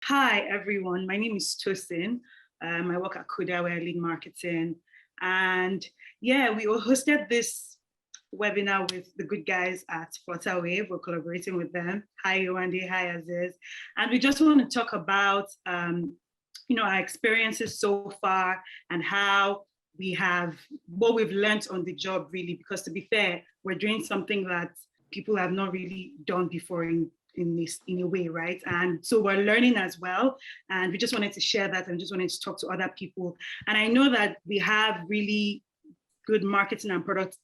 Hi, everyone. My name is Tosin. I work at Kuda where I lead marketing. And yeah, we hosted this webinar with the good guys at Flutterwave. We're collaborating with them. Hi, Yewande. Hi, Aziz. And we just want to talk about, our experiences so far and how what we've learned on the job, really, because to be fair, we're doing something that people have not really done before in a way, right? And so we're learning as well. And we just wanted to share that and just wanted to talk to other people. And I know that we have really good marketing and product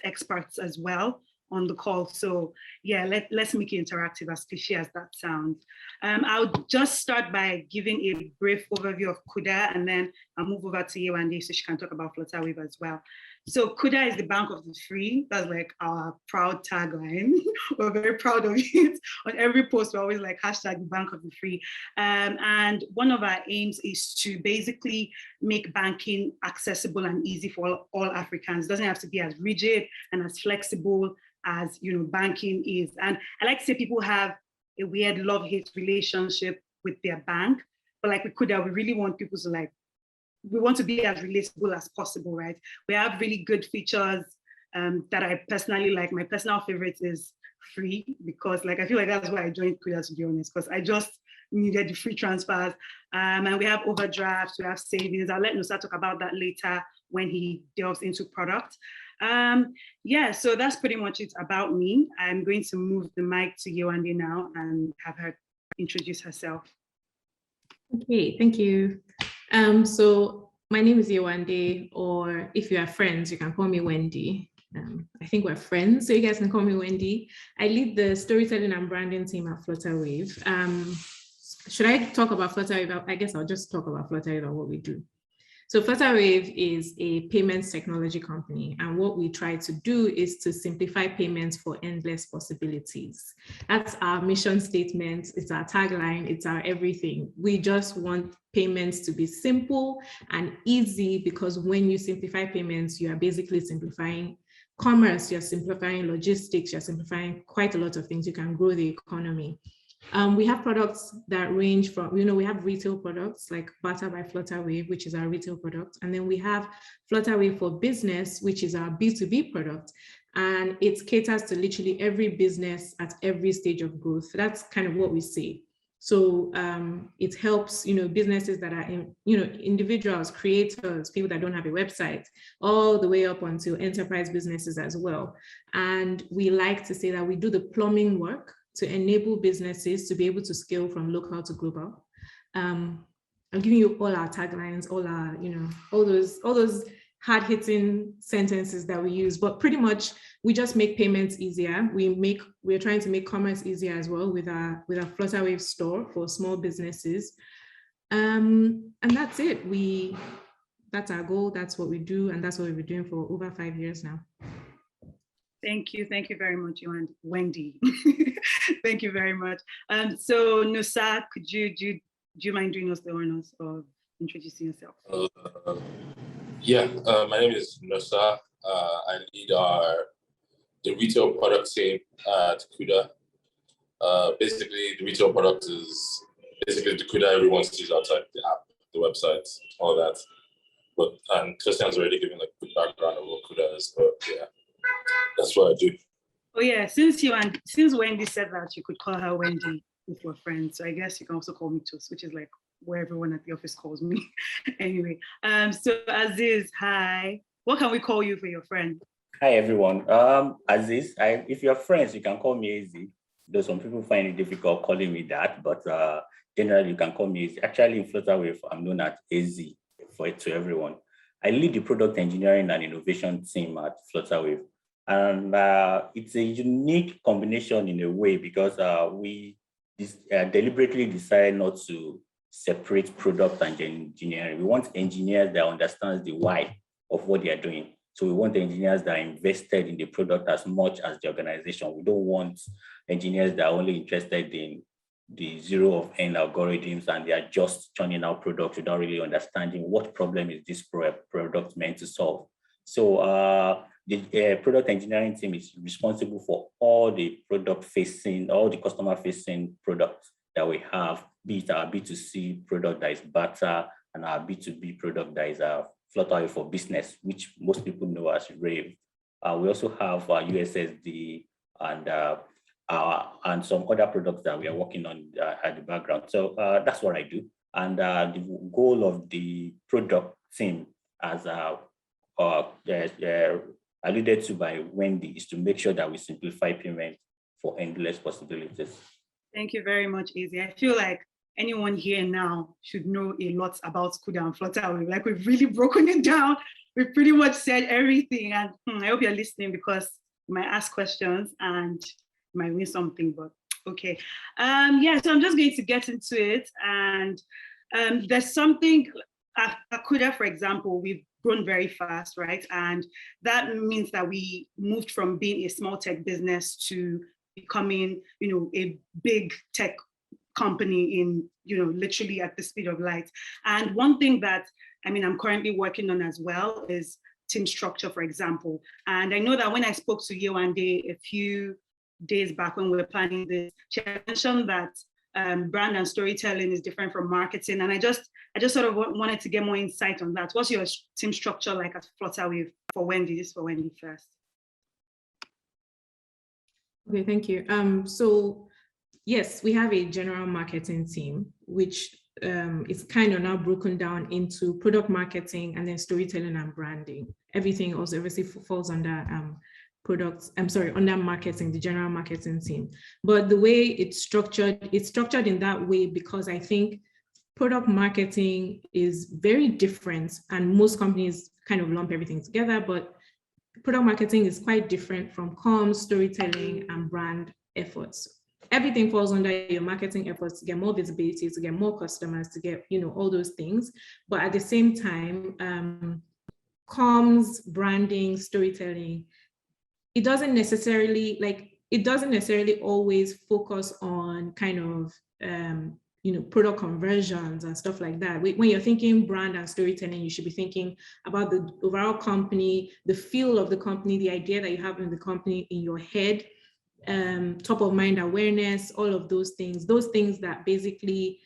experts as well on the call. So yeah, let's make it interactive, as cliche as that sounds. I'll just start by giving a brief overview of Kuda, and then I'll move over to Yewande so she can talk about Flutterwave as well. So Kuda is the bank of the free. That's like our proud tagline. We're very proud of it. On every post, we're always like hashtag the bank of the free. And one of our aims is to basically make banking accessible and easy for all Africans. It doesn't have to be as rigid and as flexible as banking is. And I like to say people have a weird love-hate relationship with their bank, but like we Kuda, we really want people to we want to be as relatable as possible, right? We have really good features that I personally like. My personal favorite is free, because I feel like that's why I joined Kuda, to be honest, because I just needed the free transfers. And we have overdrafts, we have savings. I'll let Nusa talk about that later when he delves into product. Yeah, so that's pretty much it about me. I'm going to move the mic to Yewande now and have her introduce herself. Okay, thank you. So my name is Yewande, or if you are friends, you can call me Wendy. I think we're friends, so you guys can call me Wendy. I lead the storytelling and branding team at Flutterwave. Should I talk about Flutterwave? I guess I'll just talk about Flutterwave and what we do. So Flutterwave is a payments technology company, and what we try to do is to simplify payments for endless possibilities. That's our mission statement, it's our tagline, it's our everything. We just want payments to be simple and easy, because when you simplify payments, you are basically simplifying commerce, you're simplifying logistics, you're simplifying quite a lot of things. You can grow the economy. We have products that range from, we have retail products like Barter by Flutterwave, which is our retail product. And then we have Flutterwave for Business, which is our B2B product. And it caters to literally every business at every stage of growth. That's kind of what we say. So it helps, businesses that are, individuals, creators, people that don't have a website, all the way up until enterprise businesses as well. And we like to say that we do the plumbing work to enable businesses to be able to scale from local to global. I'm giving you all our taglines, all our, all those hard-hitting sentences that we use, but pretty much we just make payments easier. We're trying to make commerce easier as well with our Flutterwave Store for small businesses. And that's it. That's our goal, that's what we do, and that's what we've been doing for over 5 years now. Thank you very much, Wendy. Thank you very much. So Nusa, do you mind doing us the honors of introducing yourself? My name is Nusa. I lead the retail product team at Kuda. Basically, the retail product is basically the Kuda everyone sees outside the app, the website, all that. And Christian's already given good background of what Kuda is, but yeah. That's what I do. Oh yeah, since Wendy said that you could call her Wendy if we're friends, so I guess you can also call me Tos, which is like where everyone at the office calls me. Anyway, so Aziz, hi. What can we call you for your friend? Hi everyone. Aziz, if you're friends, you can call me Easy. Though some people find it difficult calling me that, but generally you can call me Easy. Actually, in Flutterwave, I'm known as Easy to everyone. I lead the product engineering and innovation team at Flutterwave. And it's a unique combination in a way, because we deliberately decided not to separate product and engineering. We want engineers that understand the why of what they are doing. So we want engineers that are invested in the product as much as the organization. We don't want engineers that are only interested in the zero of n algorithms and they are just churning out products without really understanding what problem is this product meant to solve. So the product engineering team is responsible for all the customer-facing products that we have, be it our B2C product that is Bata and our B2B product that is Flutterwave for Business, which most people know as Rave. We also have USSD and some other products that we are working on at the background. So that's what I do. And the goal of the product team, as alluded to by Wendy, is to make sure that we simplify payment for endless possibilities. Thank you very much, Izzy. I feel like anyone here now should know a lot about Kuda and Flutterwave. Like, we've really broken it down. We've pretty much said everything. And I hope you're listening, because you might ask questions and you might win something, but okay. Yeah, so I'm just going to get into it. And there's something at Kuda, for example, we've grown very fast, right? And that means that we moved from being a small tech business to becoming, a big tech company in, literally at the speed of light. And one thing that, I'm currently working on as well is team structure, for example. And I know that when I spoke to Yewande a few days back when we were planning this, she mentioned that brand and storytelling is different from marketing. And I just sort of wanted to get more insight on that. What's your team structure like at Flutterwave for Wendy? This is for Wendy first. Okay, thank you. So yes, we have a general marketing team, which is kind of now broken down into product marketing and then storytelling and branding. Everything also obviously falls under under marketing, the general marketing team. But the way it's structured in that way because I think product marketing is very different, and most companies kind of lump everything together, but product marketing is quite different from comms, storytelling, and brand efforts. Everything falls under your marketing efforts to get more visibility, to get more customers, to get, all those things. But at the same time, comms, branding, storytelling, it doesn't necessarily always focus on kind of, product conversions and stuff like that. When you're thinking brand and storytelling, you should be thinking about the overall company, the feel of the company, the idea that you have in the company in your head, top of mind awareness, all of those things that basically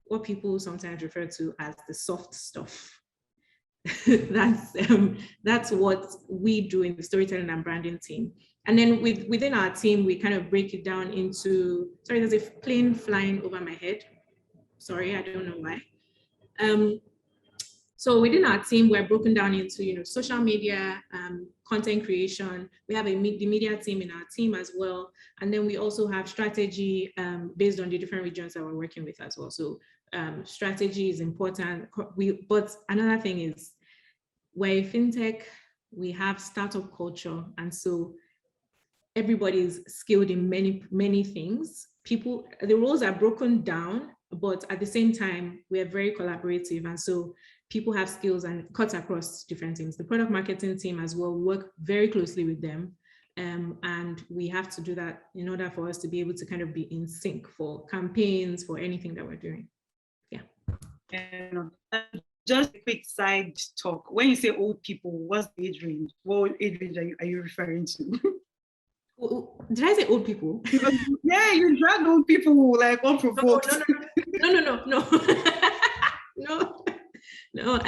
what people sometimes refer to as the soft stuff. That's what we do in the storytelling and branding team. And then within our team, we kind of break it down into, sorry, there's a plane flying over my head. Sorry, I don't know why. So within our team, we're broken down into, social media, content creation. We have the media team in our team as well. And then we also have strategy based on the different regions that we're working with as well. So strategy is important. But another thing is, we're a fintech, we have startup culture. And so everybody's skilled in many things. The roles are broken down, but at the same time, we are very collaborative. And so people have skills and cuts across different teams. The product marketing team as well, work very closely with them. And we have to do that in order for us to be able to kind of be in sync for campaigns, for anything that we're doing. Yeah. Just a quick side talk. When you say old people, what's the age range? What age range are you referring to? Did I say old people? Yeah, you drag old people like unprovoked. No.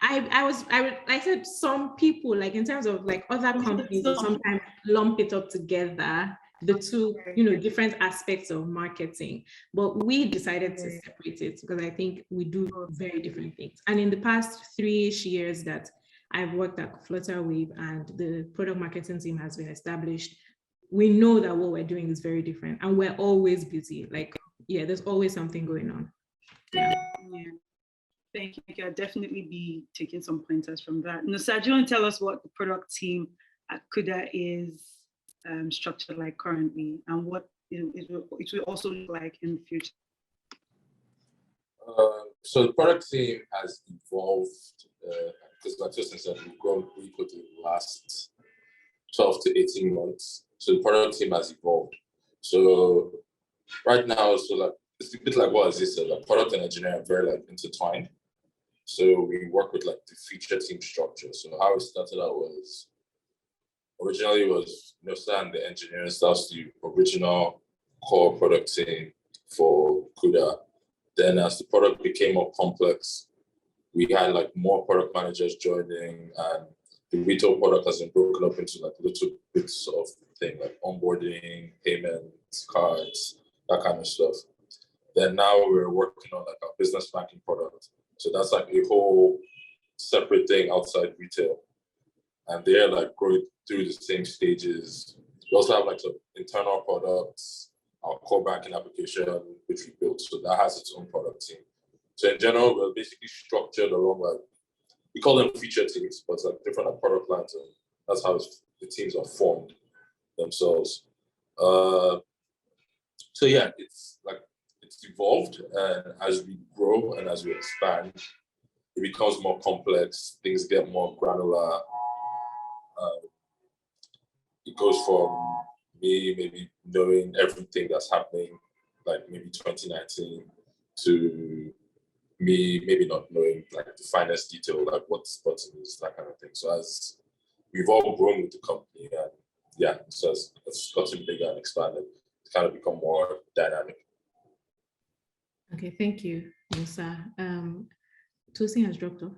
I said some people, like in terms of like other companies sometimes lump it up together, the two, different aspects of marketing. But we decided to separate it because I think we do very different things. And in the past 3-ish years that I've worked at Flutterwave and the product marketing team has been established, we know that what we're doing is very different and we're always busy. Like, there's always something going on. Yeah. Thank you. I'll definitely be taking some pointers from that. Nusa, do you want to tell us what the product team at Kuda is structured like currently, and what it will also look like in the future? So the product team has evolved, because like Justin said, we've grown pretty quickly in the last 12 to 18 months. So the product team has evolved. So right now, it's a bit like what Aziz said, like product and engineering are very intertwined. So we work with the feature team structure. So how it started out was, originally was Nusa and the engineering staff, the original core product team, for Kuda. Then as the product became more complex, we had like more product managers joining, and the retail product has been broken up into like little bits of thing like onboarding, payments, cards, that kind of stuff. Then now we're working on like our business banking product. So that's like a whole separate thing outside retail. And they're like going through the same stages. We also have like some internal products, our core banking application, which we built. So that has its own product team. So in general, we're basically structured along like, we call them feature teams, but it's like different like product lines. And that's how the teams are formed themselves. So yeah, it's evolved, and as we grow and as we expand, it becomes more complex. Things get more granular. It goes from me maybe knowing everything that's happening, like maybe 2019, to me maybe not knowing like the finest detail, like what's is, that kind of thing. So as we've all grown with the company, and yeah, so it's gotten bigger and expanded, it's kind of become more dynamic. Okay, thank you, Musa. Tosin has dropped off.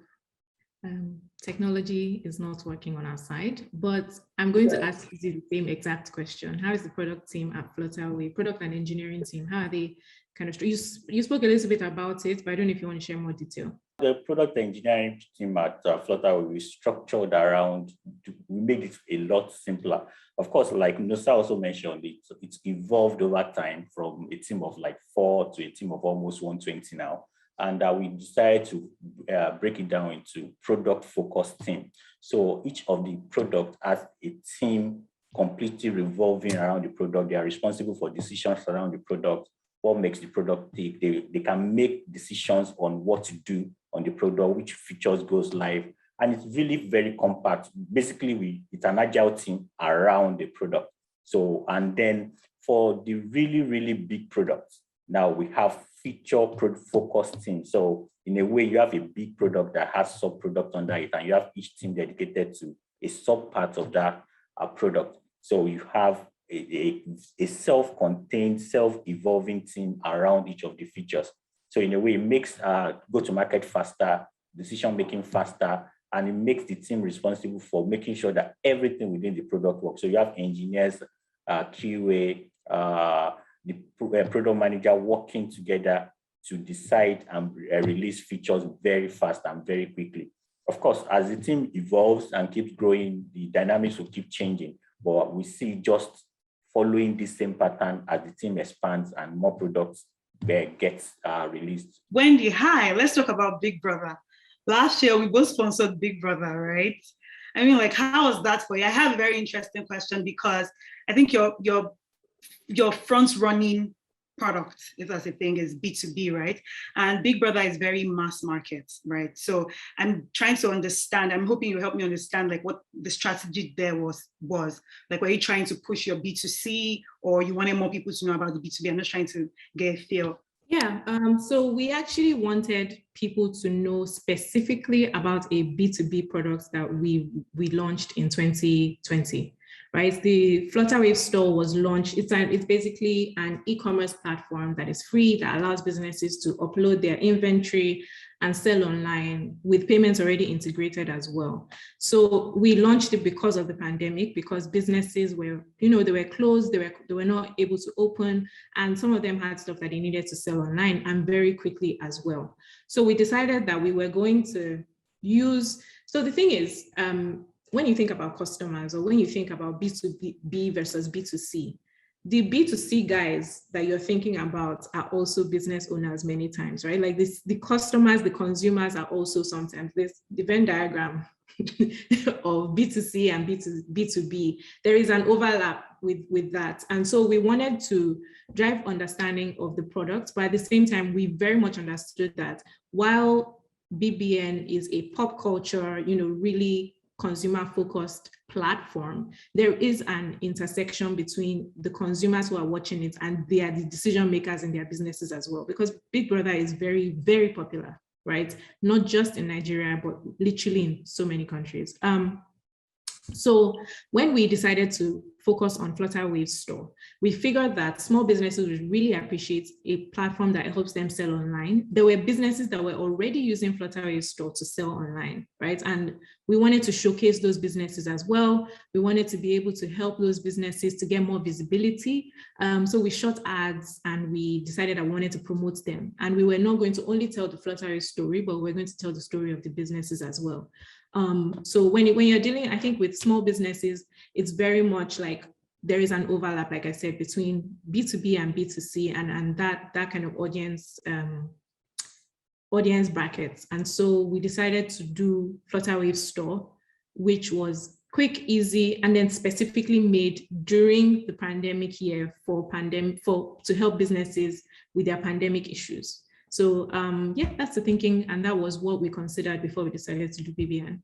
Technology is not working on our side, but I'm going to ask you the same exact question. How is the product team at Flutterwave, product and engineering team, how are they kind of, you spoke a little bit about it, but I don't know if you want to share more detail. The product engineering team at Flutterwave is structured around, we made it a lot simpler. Of course, like Musa also mentioned, it's evolved over time from a team of like 4 to a team of almost 120 now. And we decided to break it down into product-focused team. So each of the product has a team completely revolving around the product. They are responsible for decisions around the product, what makes the product tick. They can make decisions on what to do on the product, which features goes live. And it's really very compact. Basically, it's an agile team around the product. So, and then for the really, really big products, now we have feature focused team. So in a way, you have a big product that has sub-product under it, and you have each team dedicated to a sub-part of that product. So you have a self-contained, self-evolving team around each of the features. So in a way, it makes go-to-market faster, decision-making faster, and it makes the team responsible for making sure that everything within the product works. So you have engineers, QA, the product manager working together to decide and release features very fast and very quickly. Of course, as the team evolves and keeps growing, the dynamics will keep changing, but we see just following the same pattern as the team expands and more products gets released. Wendy, hi, let's talk about Big Brother. Last year, we both sponsored Big Brother, right? I mean, like, how was that for you? I have a very interesting question because I think your front-running product, if that's a thing, is B2B, right? And Big Brother is very mass market, right? So I'm trying to understand, I'm hoping you help me understand like what the strategy there was. Like, were you trying to push your B2C, or you wanted more people to know about the B2B? I'm just trying to get a feel. Yeah, so we actually wanted people to know specifically about a B2B product that we launched in 2020. Right, the Flutterwave Store was launched. It's basically an e-commerce platform that is free, that allows businesses to upload their inventory and sell online with payments already integrated as well. So we launched it because of the pandemic, because businesses were, they were closed, they were not able to open, and some of them had stuff that they needed to sell online and very quickly as well. So we decided that we were going to use, so the thing is, when you think about customers, or when you think about B2B versus B2C, the B2C guys that you're thinking about are also business owners many times, right? Like the customers, the consumers are also sometimes the Venn diagram of B2C and B2B. There is an overlap with that. And so we wanted to drive understanding of the product, but at the same time, we very much understood that while BBN is a pop culture, really consumer-focused platform, there is an intersection between the consumers who are watching it and they are the decision makers in their businesses as well, because Big Brother is very, very popular, right? Not just in Nigeria, but literally in so many countries. So when we decided to focus on Flutterwave Store, we figured that small businesses would really appreciate a platform that helps them sell online. There were businesses that were already using Flutterwave Store to sell online, right? And we wanted to showcase those businesses as well. We wanted to be able to help those businesses to get more visibility. So we shot ads and we decided I wanted to promote them. And we were not going to only tell the Flutterwave story, but we're going to tell the story of the businesses as well. So when you're dealing, I think, with small businesses, it's very much like there is an overlap, like I said, between B2B and B2C and that kind of audience brackets. And so we decided to do Flutterwave Store, which was quick, easy, and then specifically made during the pandemic year to help businesses with their pandemic issues. So yeah, that's the thinking, and that was what we considered before we decided to do BBN.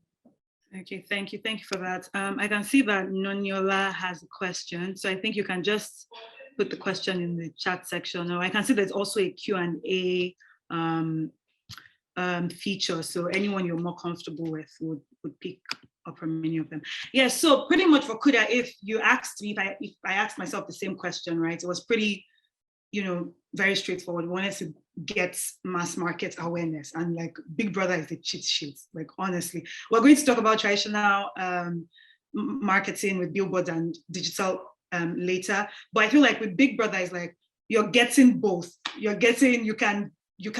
Okay, thank you for that. I can see that Nonyola has a question, so I think you can just put the question in the chat section. Or I can see there's also a Q&A feature, so anyone you're more comfortable with would pick up from any of them. Yeah, so pretty much for Kuda, if you asked me, if I asked myself the same question, right, it was pretty, very straightforward. We wanted to get mass market awareness, and like Big Brother is the cheat sheet. Like, honestly, we're going to talk about traditional marketing with billboards and digital later, but I feel like with Big Brother is like you're getting both. You can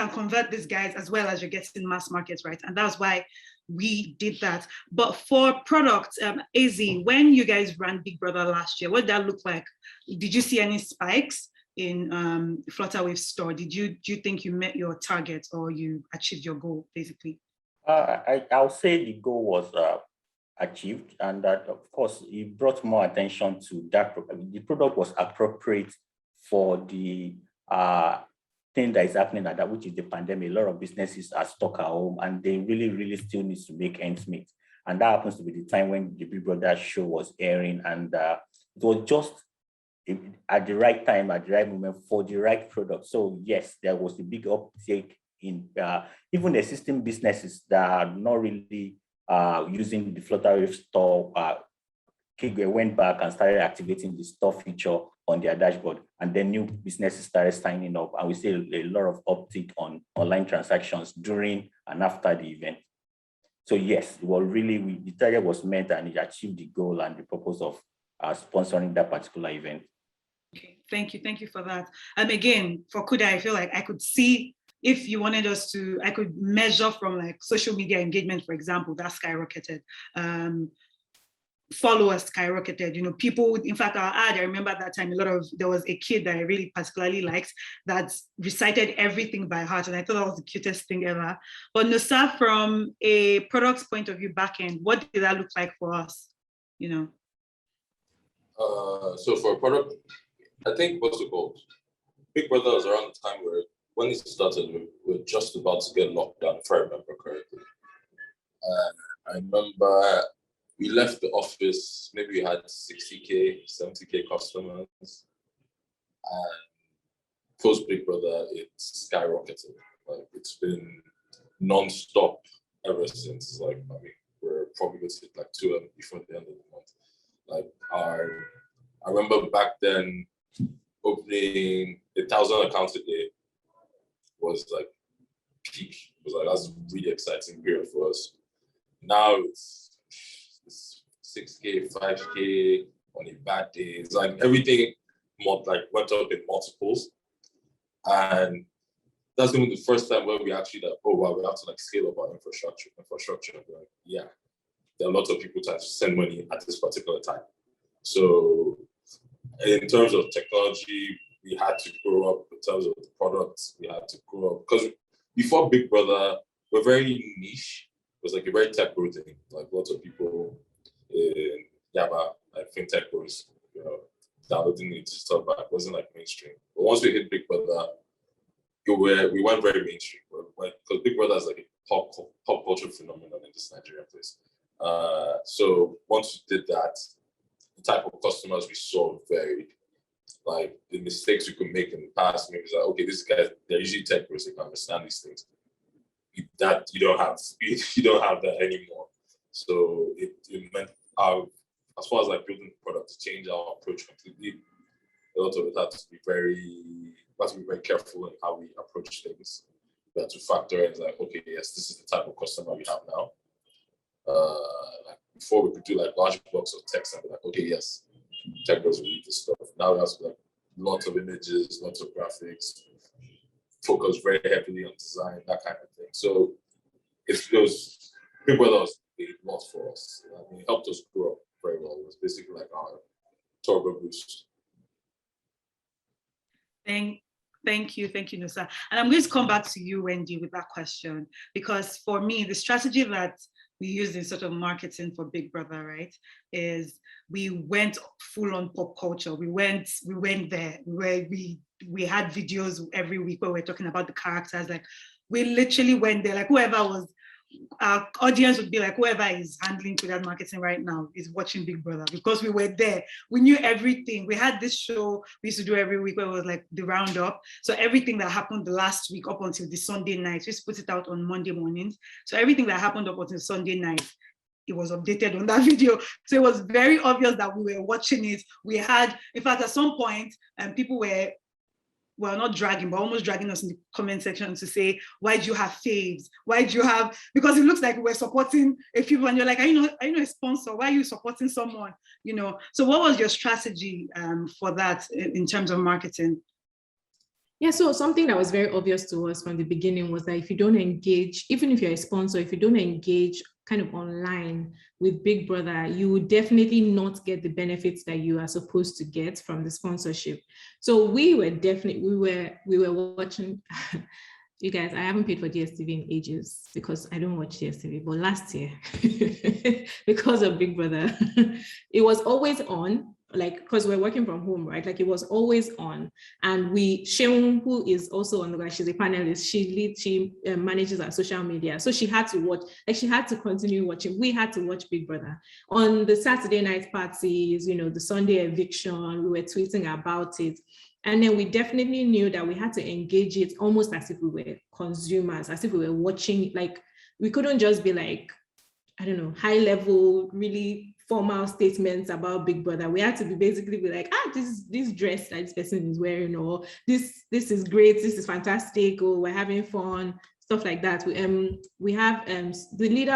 convert these guys as well as you're getting mass markets, right? And that's why we did that. But for product, AZ, when you guys ran Big Brother last year, what did that look like? Did you see any spikes in Flutterwave Store? Do you think you met your target or you achieved your goal, basically? I'll say the goal was achieved, and that, of course, it brought more attention to that. The product was appropriate for the thing that is happening at that, which is the pandemic. A lot of businesses are stuck at home, and they really, really still need to make ends meet. And that happens to be the time when the Big Brother show was airing, and it was just at the right time, at the right moment, for the right product. So yes, there was a big uptake in even existing businesses that are not really using the Flutterwave Store. Went back and started activating the store feature on their dashboard, and then new businesses started signing up, and we see a lot of uptick on online transactions during and after the event. So yes, it was really, the target was met, and it achieved the goal and the purpose of sponsoring that particular event. Okay, thank you for that. Again, for Kuda, I feel like I could see, if you wanted us to, I could measure from like social media engagement, for example, that skyrocketed. Followers skyrocketed. People, in fact, our ad, I remember at that time, there was a kid that I really particularly liked that recited everything by heart, and I thought that was the cutest thing ever. But Nusa, from a product's point of view, backend, what did that look like for us? So for a product, I think what's it called? Big Brother was around the time where, when it started, we were just about to get locked down, if I remember correctly. I remember we left the office, maybe we had 60K, 70K customers. And post Big Brother, it's skyrocketed. Like, it's been non-stop ever since. Like, we're probably going to hit like 2 before the end of the month. Like, I remember back then, opening 1,000 accounts a day was like peak. It was like, that's a really exciting period for us. Now it's 6K, 5K on a bad day. It's like everything went up in multiples. And that's going to be the first time where we actually like, oh wow, we have to like scale up our infrastructure. Like, yeah, there are lots of people trying to send money at this particular time. So in terms of technology, we had to grow up. In terms of the products, we had to grow up. Because before Big Brother, we're very niche. It was like a very tech-bro thing. Like, lots of people in Yaba, like fintech bros, downloading the digital back. It wasn't like mainstream. But once we hit Big Brother, we went very mainstream. Because Big Brother is like a pop culture phenomenon in this Nigerian place. So once we did that, the type of customers we saw varied. Like, the mistakes we could make in the past, maybe it's like, okay, these guys, they're usually tech bros, they can understand these things. You don't have that anymore. So it meant our as far as like building the product, to change our approach completely. A lot of it had to be very careful in how we approach things. We had to factor in like, okay, yes, this is the type of customer we have now. Like before we could do like large blocks of text and be like, okay, yes, tech girls will read this stuff. Now we have to like lots of images, lots of graphics, focus very heavily on design, that kind of thing. So it was Big Brother was a lot for us. I mean, it helped us grow up very well. It was basically like our turbo boost. Thank you, Nusa. And I'm going to come back to you, Wendy, with that question, because for me, the strategy that we used in sort of marketing for Big Brother, right, is we went full on pop culture. We went there where we had videos every week where we're talking about the characters. Like we literally went there, like whoever was, our audience would be like, whoever is handling Kuda marketing right now is watching Big Brother, because we were there. We knew everything. We had this show we used to do every week where it was like the roundup. So everything that happened the last week up until the Sunday night, we used to put it out on Monday mornings. So everything that happened up until Sunday night, it was updated on that video. So it was very obvious that we were watching it. We had, in fact, at some point, people were, well, not dragging, but almost dragging us in the comment section to say, why do you have faves? Why do you have, because it looks like we're supporting a few, and you're like, are you not a sponsor? Why are you supporting someone? You know, so what was your strategy for that in terms of marketing? Yeah, so something that was very obvious to us from the beginning was that if you don't engage, even if you're a sponsor, if you don't engage kind of online with Big Brother, you would definitely not get the benefits that you are supposed to get from the sponsorship. So we were watching. You guys, I haven't paid for DSTV in ages because I don't watch DSTV, but last year, because of Big Brother, it was always on, like, because we're working from home, right? Like it was always on. And Sheung, who is also on the guy, she's a panelist, she manages our social media. So she had to watch, like she had to continue watching. We had to watch Big Brother. On the Saturday night parties, you know, the Sunday eviction, we were tweeting about it. And then we definitely knew that we had to engage it almost as if we were consumers, as if we were watching. Like we couldn't just be like, I don't know, high level, really formal statements about Big Brother. We had to be like, this dress that this person is wearing, or this is great, this is fantastic, or we're having fun, stuff like that. We have the leader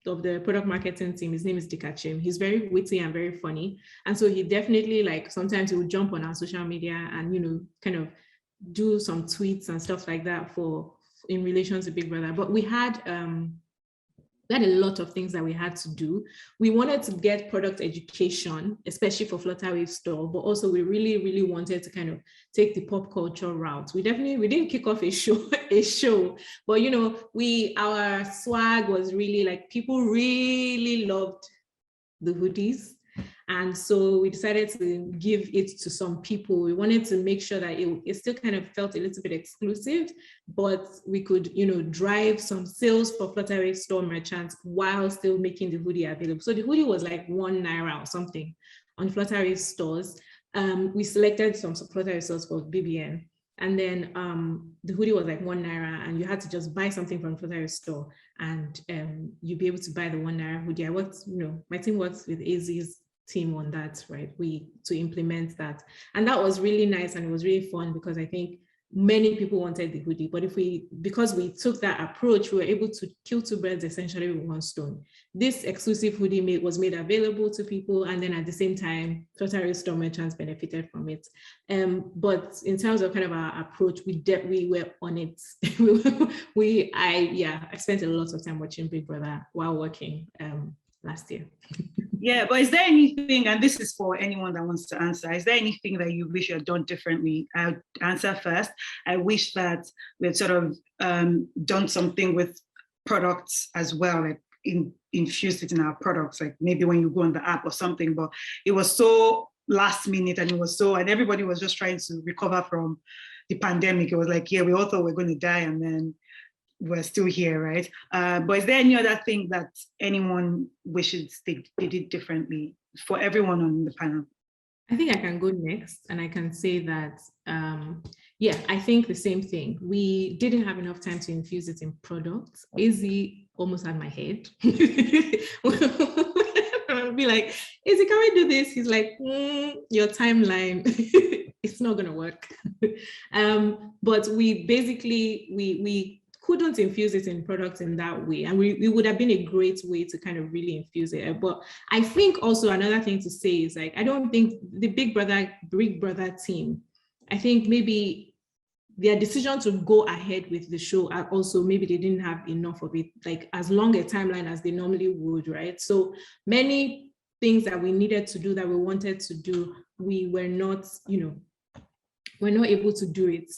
of the product marketing team, his name is Dikachim. He's very witty and very funny. And so he definitely, like, sometimes he would jump on our social media and, you know, kind of do some tweets and stuff like that in relation to Big Brother. But we had a lot of things that we had to do. We wanted to get product education, especially for Flutterwave Store, but also we really, really wanted to kind of take the pop culture route. We didn't kick off a show, but you know, our swag was really like, people really loved the hoodies. And so we decided to give it to some people. We wanted to make sure that it still kind of felt a little bit exclusive, but we could, you know, drive some sales for Flutterwave Store merchants while still making the hoodie available. So the hoodie was like ₦1 or something on Flutterwave stores. We selected some Flutterwave stores for BBN. And then the hoodie was like ₦1, and you had to just buy something from Flutterwave Store, and you'd be able to buy the ₦1 hoodie. My team works with AZ's team on that, right? To implement that. And that was really nice, and it was really fun because I think many people wanted the hoodie, but because we took that approach, we were able to kill two birds essentially with one stone. This exclusive hoodie was made available to people, and then at the same time, Flutterwave Store merchants benefited from it. But in terms of kind of our approach, we were on it. I spent a lot of time watching Big Brother while working last year. Yeah, but is there anything, and this is for anyone that wants to answer, is there anything that you wish you had done differently? I'll answer first. I wish that we had sort of done something with products as well, like infused it in our products, like maybe when you go on the app or something, but it was so last minute, and and everybody was just trying to recover from the pandemic. It was like, yeah, we all thought we were going to die, and then we're still here, right? But is there any other thing that anyone wishes they did differently for everyone on the panel? I think I can go next, and I can say that, I think the same thing. We didn't have enough time to infuse it in products. AZ almost had my head. be like, Izzy, can we do this? He's like, your timeline, it's not gonna work. But we basically, we couldn't infuse it in products in that way. And we would have been a great way to kind of really infuse it. But I think also another thing to say is like, I don't think the Big Brother team, I think maybe their decision to go ahead with the show, also maybe they didn't have enough of it, like as long a timeline as they normally would, right? So many things that we needed to do, that we wanted to do, we were not, we're not able to do it.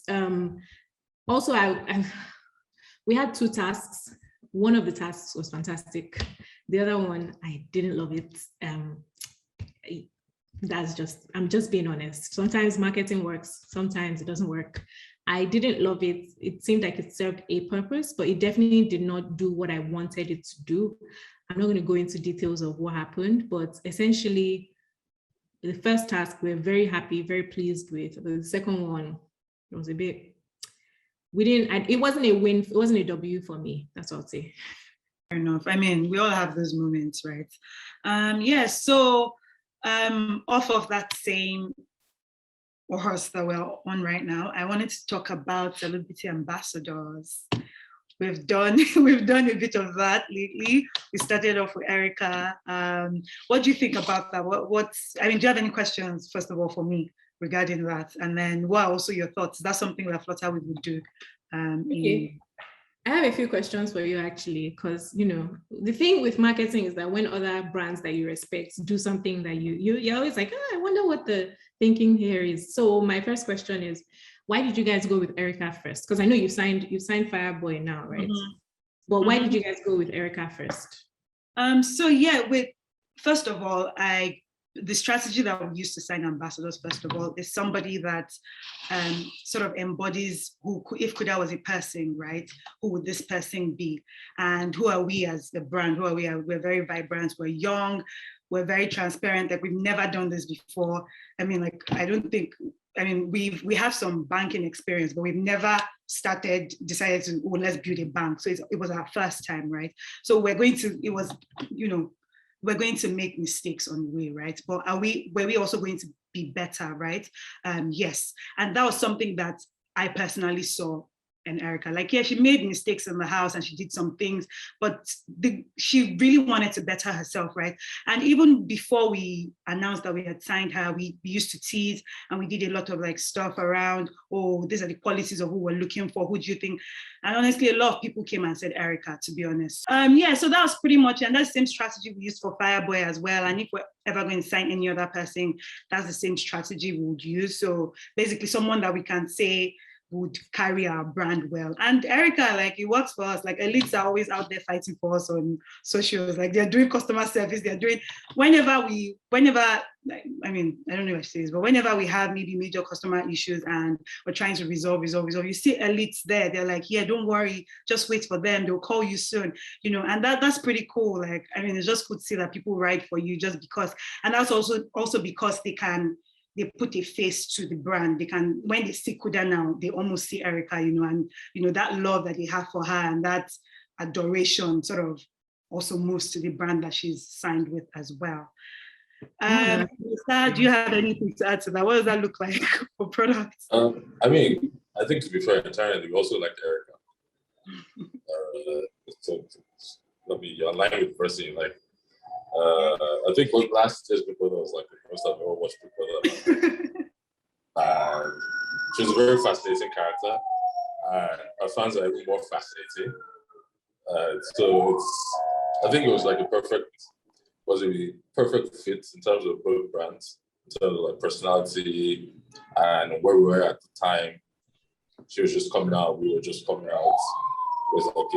Also, we had 2 tasks. One of the tasks was fantastic. The other one, I didn't love it. I'm just being honest. Sometimes marketing works, sometimes it doesn't work. I didn't love it. It seemed like it served a purpose, but it definitely did not do what I wanted it to do. I'm not going to go into details of what happened, but essentially, the first task we're very happy, very pleased with. The second one, it was a bit, it wasn't a win, it wasn't a W for me. That's what I'll say. Fair enough. I mean, we all have those moments, right? So off of that same horse that we're on right now, I wanted to talk about celebrity ambassadors. We've done a bit of that lately. We started off with Erika. What do you think about that? Do you have any questions, first of all, for me regarding that? And then what are also your thoughts? That's something that Flutterwave would do. Okay. I have a few questions for you actually, because the thing with marketing is that when other brands that you respect do something that you're always like, I wonder what the thinking here is. So my first question is, why did you guys go with Erika first? Because I know you signed Fireboy now, right? Mm-hmm. But why did you guys go with Erika first? First of all, the strategy that we use to sign ambassadors, first of all, is somebody that sort of embodies if Kuda was a person, right? Who would this person be? And who are we as a brand? Who are we? We're very vibrant, we're young, we're very transparent, like we've never done this before. I mean, like, we have some banking experience, but we've never decided to, let's build a bank. So it was our first time, right? So we're going to make mistakes on the way, right? But were we also going to be better, right? Yes. And that was something that I personally saw in Erika. Like, yeah, she made mistakes in the house and she did some things, but she really wanted to better herself, right? And even before we announced that we had signed her, we used to tease and we did a lot of like stuff around, these are the qualities of who we're looking for. Who do you think? And honestly, a lot of people came and said Erika, to be honest. So that was pretty much, and that's the same strategy we used for Fireboy as well. And if we're ever going to sign any other person, that's the same strategy we would use. So basically someone that we can say would carry our brand well. And Erika, like, it works for us. Like, elites are always out there fighting for us on socials. Like, they're doing customer service. They're doing whenever I don't know what it is, but whenever we have maybe major customer issues and we're trying to resolve, you see elites there. They're like, yeah, don't worry, just wait for them. They'll call you soon. And that's pretty cool. Like, I mean, it's just good to see that people ride for you just because. And that's also because they put a face to the brand. They can, when they see Kuda now, they almost see Erika, and that love that they have for her and that adoration sort of also moves to the brand that she's signed with as well. Do you have anything to add to that? What does that look like for products? I think to be fair, entirely, we also like Erika. You're in line with the first thing, like, I think last year's Big Brother was like the first time I ever watched Big Brother. She was a very fascinating character. Her fans are even more fascinating. I think it was like a perfect fit in terms of both brands, in terms of like personality and where we were at the time. She was just coming out, we were just coming out. It was like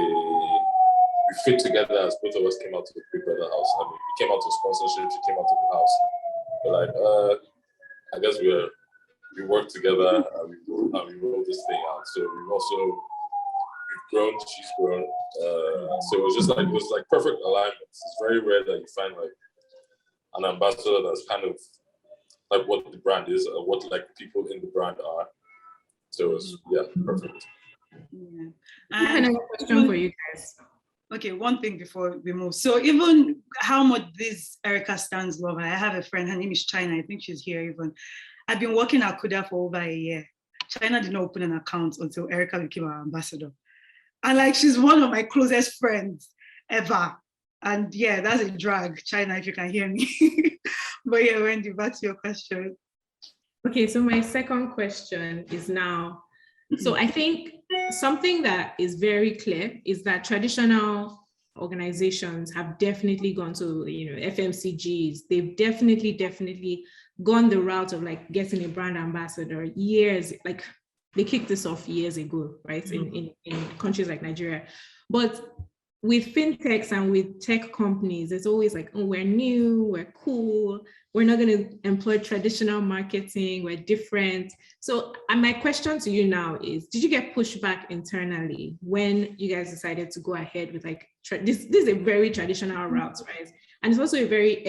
we fit together as both of us came out to the Big Brother house. I mean, we came out to sponsorship, she came out to the house. We're like, I guess we worked together and we rolled this thing out. So we've grown, she's grown. So it was like perfect alignment. It's very rare that you find like an ambassador that's kind of like what the brand is, or what like people in the brand are. So it was, perfect. Yeah. I have another question for you guys. okay, one thing before we move. So even how much this Erika stands love, I have a friend, her name is China. I think she's here even. I've been working at Kuda for over a year. China did not open an account until Erika became our ambassador. And like, she's one of my closest friends ever. And yeah, that's a drag, China, if you can hear me. But yeah, Wendy, back to your question. Okay, so my second question is now, so I think something that is very clear is that traditional organizations have definitely gone to, FMCGs. They've definitely gone the route of like getting a brand ambassador years, like they kicked this off years ago, right? In countries like Nigeria. But with fintechs and with tech companies, it's always like, oh, we're new, we're cool, we're not going to employ traditional marketing, we're different. So my question to you now is, did you get pushback internally when you guys decided to go ahead with like, this is a very traditional route, right? And it's also a very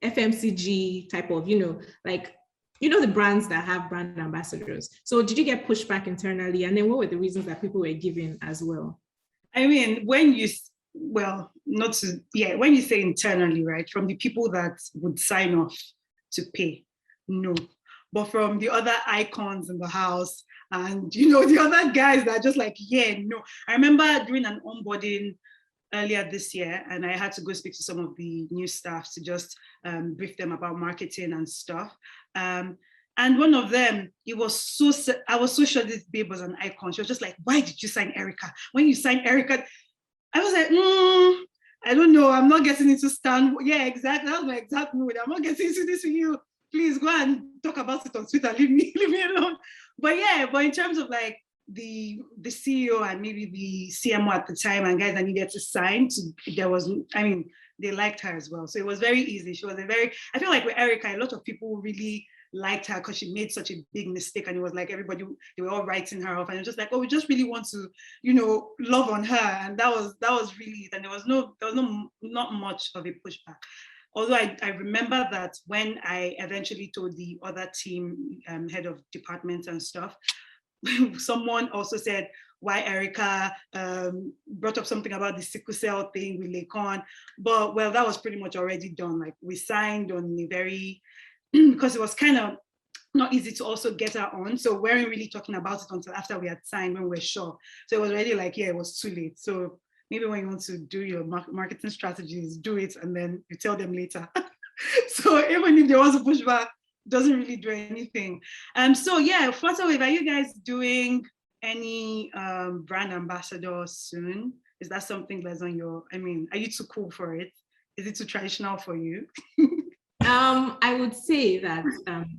FMCG type of, the brands that have brand ambassadors. So did you get pushback internally? And then what were the reasons that people were giving as well? I mean, when you say internally, right, from the people that would sign off to pay, no. But from the other icons in the house and, the other guys that are just like, yeah, no. I remember doing an onboarding earlier this year, and I had to go speak to some of the new staff to just brief them about marketing and stuff. And one of them, I was so sure this babe was an icon. She was just like, why did you sign Erika? When you signed Erika, I was like, I don't know. I'm not getting into stand. Yeah, exactly. That was my exact mood. I'm not getting into this with you. Please go and talk about it on Twitter. Leave me alone. But in terms of like the CEO and maybe the CMO at the time and guys that needed to sign, they liked her as well. So it was very easy. She was I feel like with Erika, a lot of people really liked her because she made such a big mistake, and it was like everybody, they were all writing her off, and it was just like, oh, we just really want to love on her, and that was really it. And there was not much of a pushback, although I remember that when I eventually told the other team head of departments and stuff, someone also said why Erika brought up something about the sickle cell thing with Lekon, but well, that was pretty much already done. Like, we signed on a very because it was kind of not easy to also get her on. So we weren't really talking about it until after we had signed, when we were sure. So it was already like, yeah, it was too late. So maybe when you want to do your marketing strategies, do it and then you tell them later. So even if there was a pushback, it doesn't really do anything. So yeah, Flutterwave, are you guys doing any brand ambassadors soon? Is that something that's on your, are you too cool for it? Is it too traditional for you? I would say that,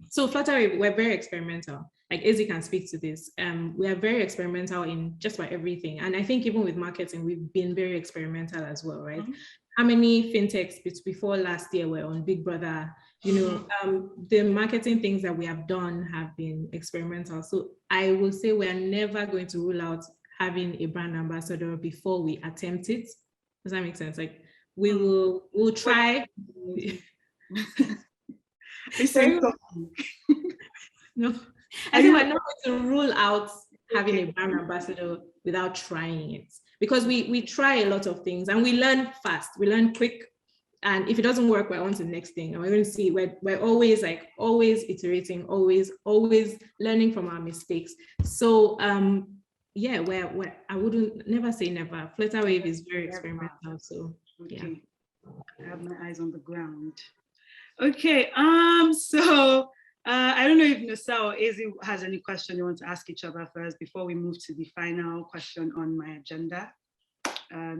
so Flutterwave, we're very experimental. Like, Izzy can speak to this. We are very experimental in just about everything. And I think even with marketing, we've been very experimental as well, right? Mm-hmm. How many fintechs before last year were on Big Brother? The marketing things that we have done have been experimental. So I will say we are never going to rule out having a brand ambassador before we attempt it. Does that make sense? Like, we'll try. No, I think we're not going to rule out having a brand ambassador without trying it, because we try a lot of things and we learn fast, we learn quick, and if it doesn't work, we're on to the next thing, and we're going to see we're always iterating, always learning from our mistakes. So yeah, I wouldn't never say never. Flutterwave is very experimental, so yeah. I have my eyes on the ground. Okay, so I don't know if Nusa or Izzy has any question you want to ask each other first before we move to the final question on my agenda.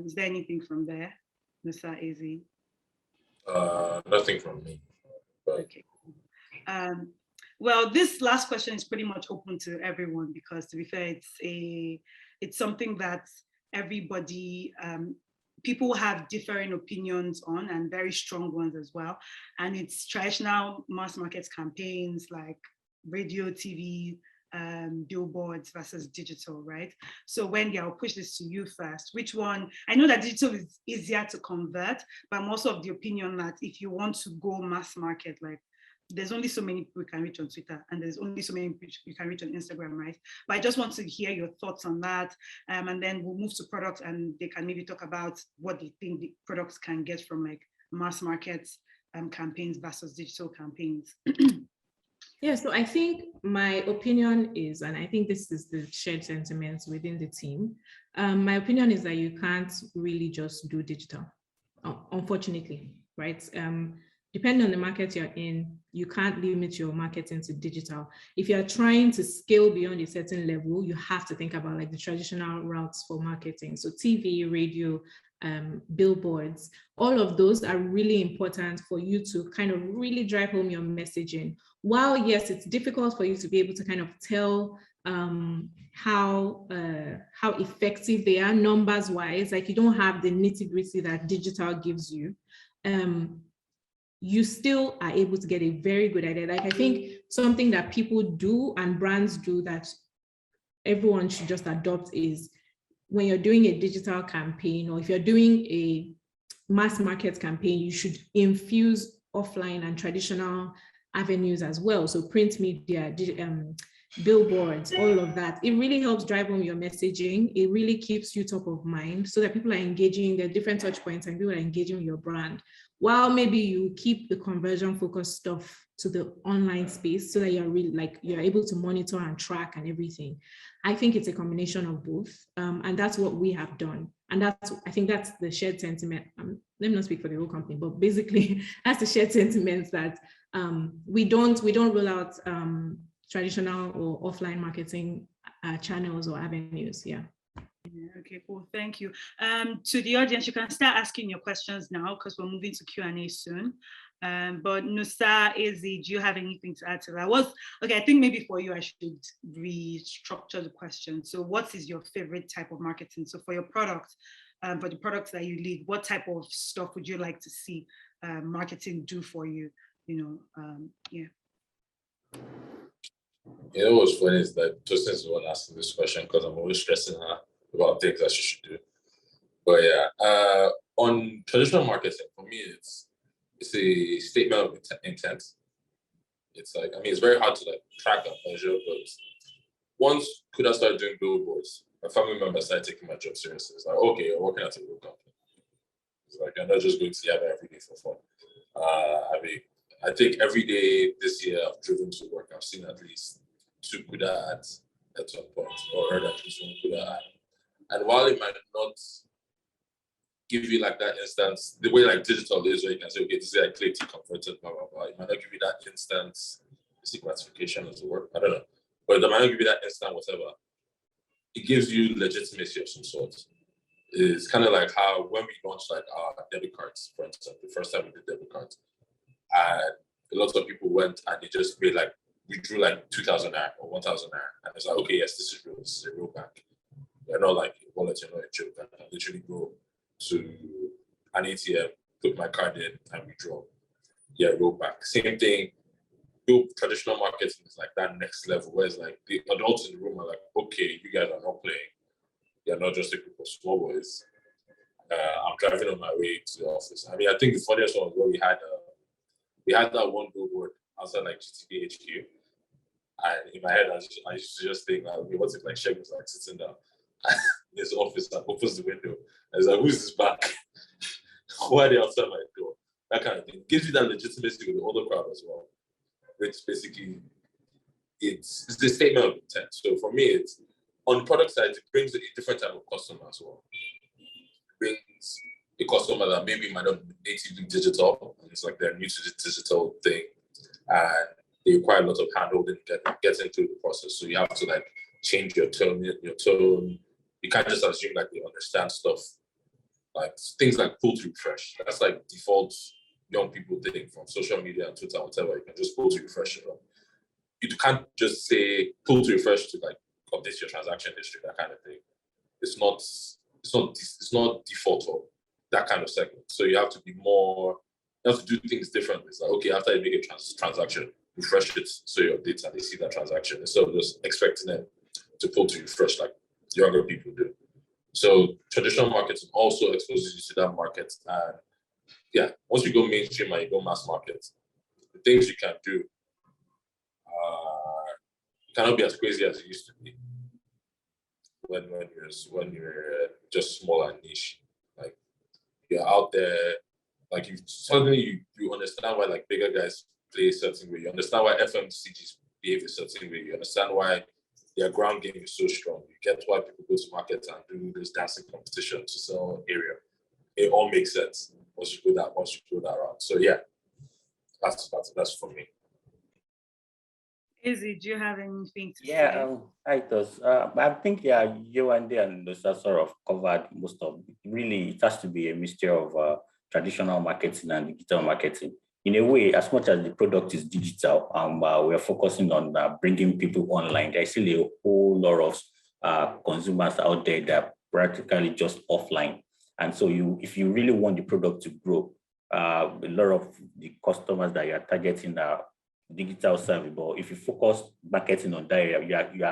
Is there anything from there, Nusa, Izzy? Nothing from me. But... Okay. Well, this last question is pretty much open to everyone, because to be fair, it's something that everybody, people have differing opinions on, and very strong ones as well. And it's traditional mass market campaigns like radio, TV, billboards versus digital, right? So Wendy, I'll push this to you first. Which one? I know that digital is easier to convert, but I'm also of the opinion that if you want to go mass market, like there's only so many people you can reach on Twitter, and there's only so many people you can reach on Instagram, right? But I just want to hear your thoughts on that. And then we'll move to products, and they can maybe talk about what they think the products can get from like mass markets campaigns versus digital campaigns. Yeah, so I think my opinion is, and I think this is the shared sentiments within the team, my opinion is that you can't really just do digital, unfortunately, right? Depending on the market you're in, you can't limit your marketing to digital. If you're trying to scale beyond a certain level, you have to think about like the traditional routes for marketing. So TV, radio, billboards, all of those are really important for you to kind of really drive home your messaging. While yes, it's difficult for you to be able to kind of tell how effective they are numbers wise, like you don't have the nitty-gritty that digital gives you, you still are able to get a very good idea. Like I think something that people do and brands do that everyone should just adopt is when you're doing a digital campaign, or if you're doing a mass market campaign, you should infuse offline and traditional avenues as well. So print media, billboards, all of that. It really helps drive home your messaging. It really keeps you top of mind so that people are engaging, there are different touch points and people are engaging with your brand. While maybe you keep the conversion focused stuff to the online space so that you're really like, you're able to monitor and track and everything. I think it's a combination of both. And that's what we have done. And I think that's the shared sentiment. Let me not speak for the whole company, but basically that's the shared sentiment that we don't roll out traditional or offline marketing channels or avenues. Yeah. Okay, cool. Thank you. To the audience, you can start asking your questions now because we're moving to Q&A soon. But Nusa, Izzy, do you have anything to add to that? Okay, I think maybe for you, I should restructure the question. So what is your favorite type of marketing? So for your product, for the products that you lead, what type of stuff would you like to see marketing do for you? Yeah. You know what's funny is that Justin's the one asking this question because I'm always stressing her about things that she should do. But yeah, on traditional marketing, for me, it's a statement of intent. It's like, I mean, it's very hard to like track and measure, but once Kuda started doing billboards, my family members started taking my job seriously. It's like, okay, you're working at a real company. It's like, you're not just going to the other every day for fun. I mean, I think every day this year I've driven to work, I've seen at least 2 Kuda ads at some point, or heard at least 1 Kuda ad. And while it might not give you like that instance, the way like digital is, where you can say, okay, this is like Clay T converted, blah, blah, blah. It might not give you that instant gratification as the word, I don't know. But it might not give you that instant whatever. It gives you legitimacy of some sort. It's kind of like how when we launched like our debit cards, for instance, the first time we did debit cards, and a lot of people went and they just made like, we drew like 2,000 naira or 1,000 naira. And it's like, okay, yes, this is real. This is a real bank. You're not like a wallet, you're not a joke. I can literally go to an ATM, put my card in and withdraw. Yeah, real bank. Same thing. Traditional marketing is like that next level where it's like the adults in the room are like, okay, you guys are not playing. You're not just a group of small boys. I'm driving on my way to the office. I mean, I think the funniest one was where we had that one billboard outside like GTB HQ. And in my head, I used to just think, like, okay, what's it like? Sheg was like sitting down in his office and opens the window. And he's like, who's this back? Why are they outside my door? That kind of thing. Gives you that legitimacy with the older crowd as well. Which basically, it's the statement of intent. So for me, it's on the product side, it brings a different type of customer as well. It brings a customer that maybe might not be natively digital. It's like they're new to the digital thing. And they require a lot of handholding getting through the process. So you have to like change your tone. You can't just assume like they understand stuff. Like things like pull to refresh. That's like default young people think from social media and Twitter, whatever. You can just pull to refresh it. You can't just say pull to refresh to like update your transaction history, that kind of thing. It's not default for that kind of segment. So you have to be more. You have to do things differently. It's like, okay, after you make a transaction, refresh it so your updates and they see that transaction instead of just expecting them to pull to refresh like younger people do. So traditional marketing also exposes you to that market. And yeah, once you go mainstream and you go mass market, the things you can do cannot be as crazy as it used to be when you're just small and niche. Like you're out there, like suddenly you understand why like bigger guys play a certain way. You understand why FMCGs behave a certain way. You understand why their ground game is so strong. You get why people go to markets and do this dancing competition to sell area. It all makes sense once you go that route. So yeah, that's for me. Izzy, do you have anything to say? Yeah, I does. I think you and Nosa sort of covered most of it. Really, it has to be a mixture of traditional marketing and digital marketing. In a way, as much as the product is digital, we're focusing on bringing people online. There's still a whole lot of consumers out there that are practically just offline. And so if you really want the product to grow, a lot of the customers that you're targeting are digital savvy, but if you focus marketing on that area, you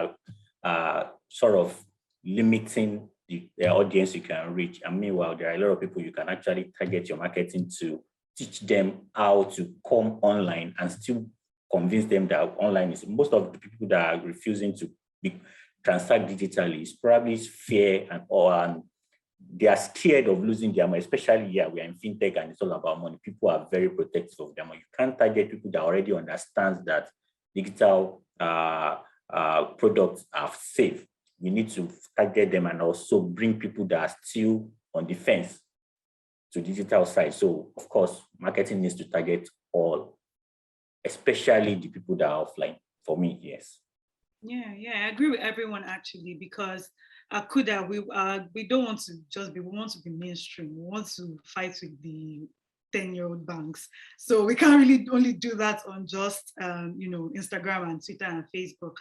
are sort of limiting the audience you can reach. And meanwhile, there are a lot of people you can actually target your marketing to teach them how to come online and still convince them that online is most of the people that are refusing to transact digitally is probably fear and they are scared of losing their money, especially we are in fintech and it's all about money. People are very protective of their money. You can't target people that already understand that digital products are safe. You need to target them and also bring people that are still on the fence to digital side. So of course, marketing needs to target all, especially the people that are offline. For me, yes. Yeah, I agree with everyone actually, because at Kuda, we don't want to just be, we want to be mainstream. We want to fight with the 10-year-old banks. So we can't really only do that on just, Instagram and Twitter and Facebook.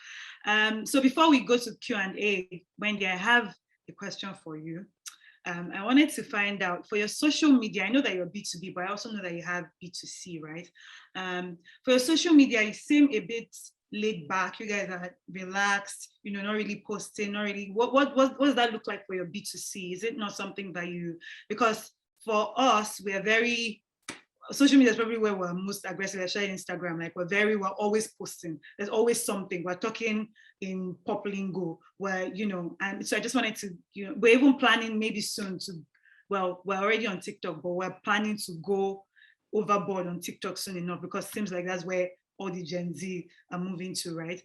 So before we go to Q&A, Wendy, I have a question for you. I wanted to find out for your social media, I know that you're B2B, but I also know that you have B2C, right? For your social media, you seem a bit laid back. You guys are relaxed, not really posting, not really. What does that look like for your B2C? Is it not something that because for us, we are very, social media is probably where we're most aggressive, especially Instagram. Like we're always posting. There's always something. We're talking in pop lingo where, and so I just wanted to, we're even planning maybe soon to, well, we're already on TikTok, but we're planning to go overboard on TikTok soon enough because it seems like that's where all the Gen Z are moving to, right?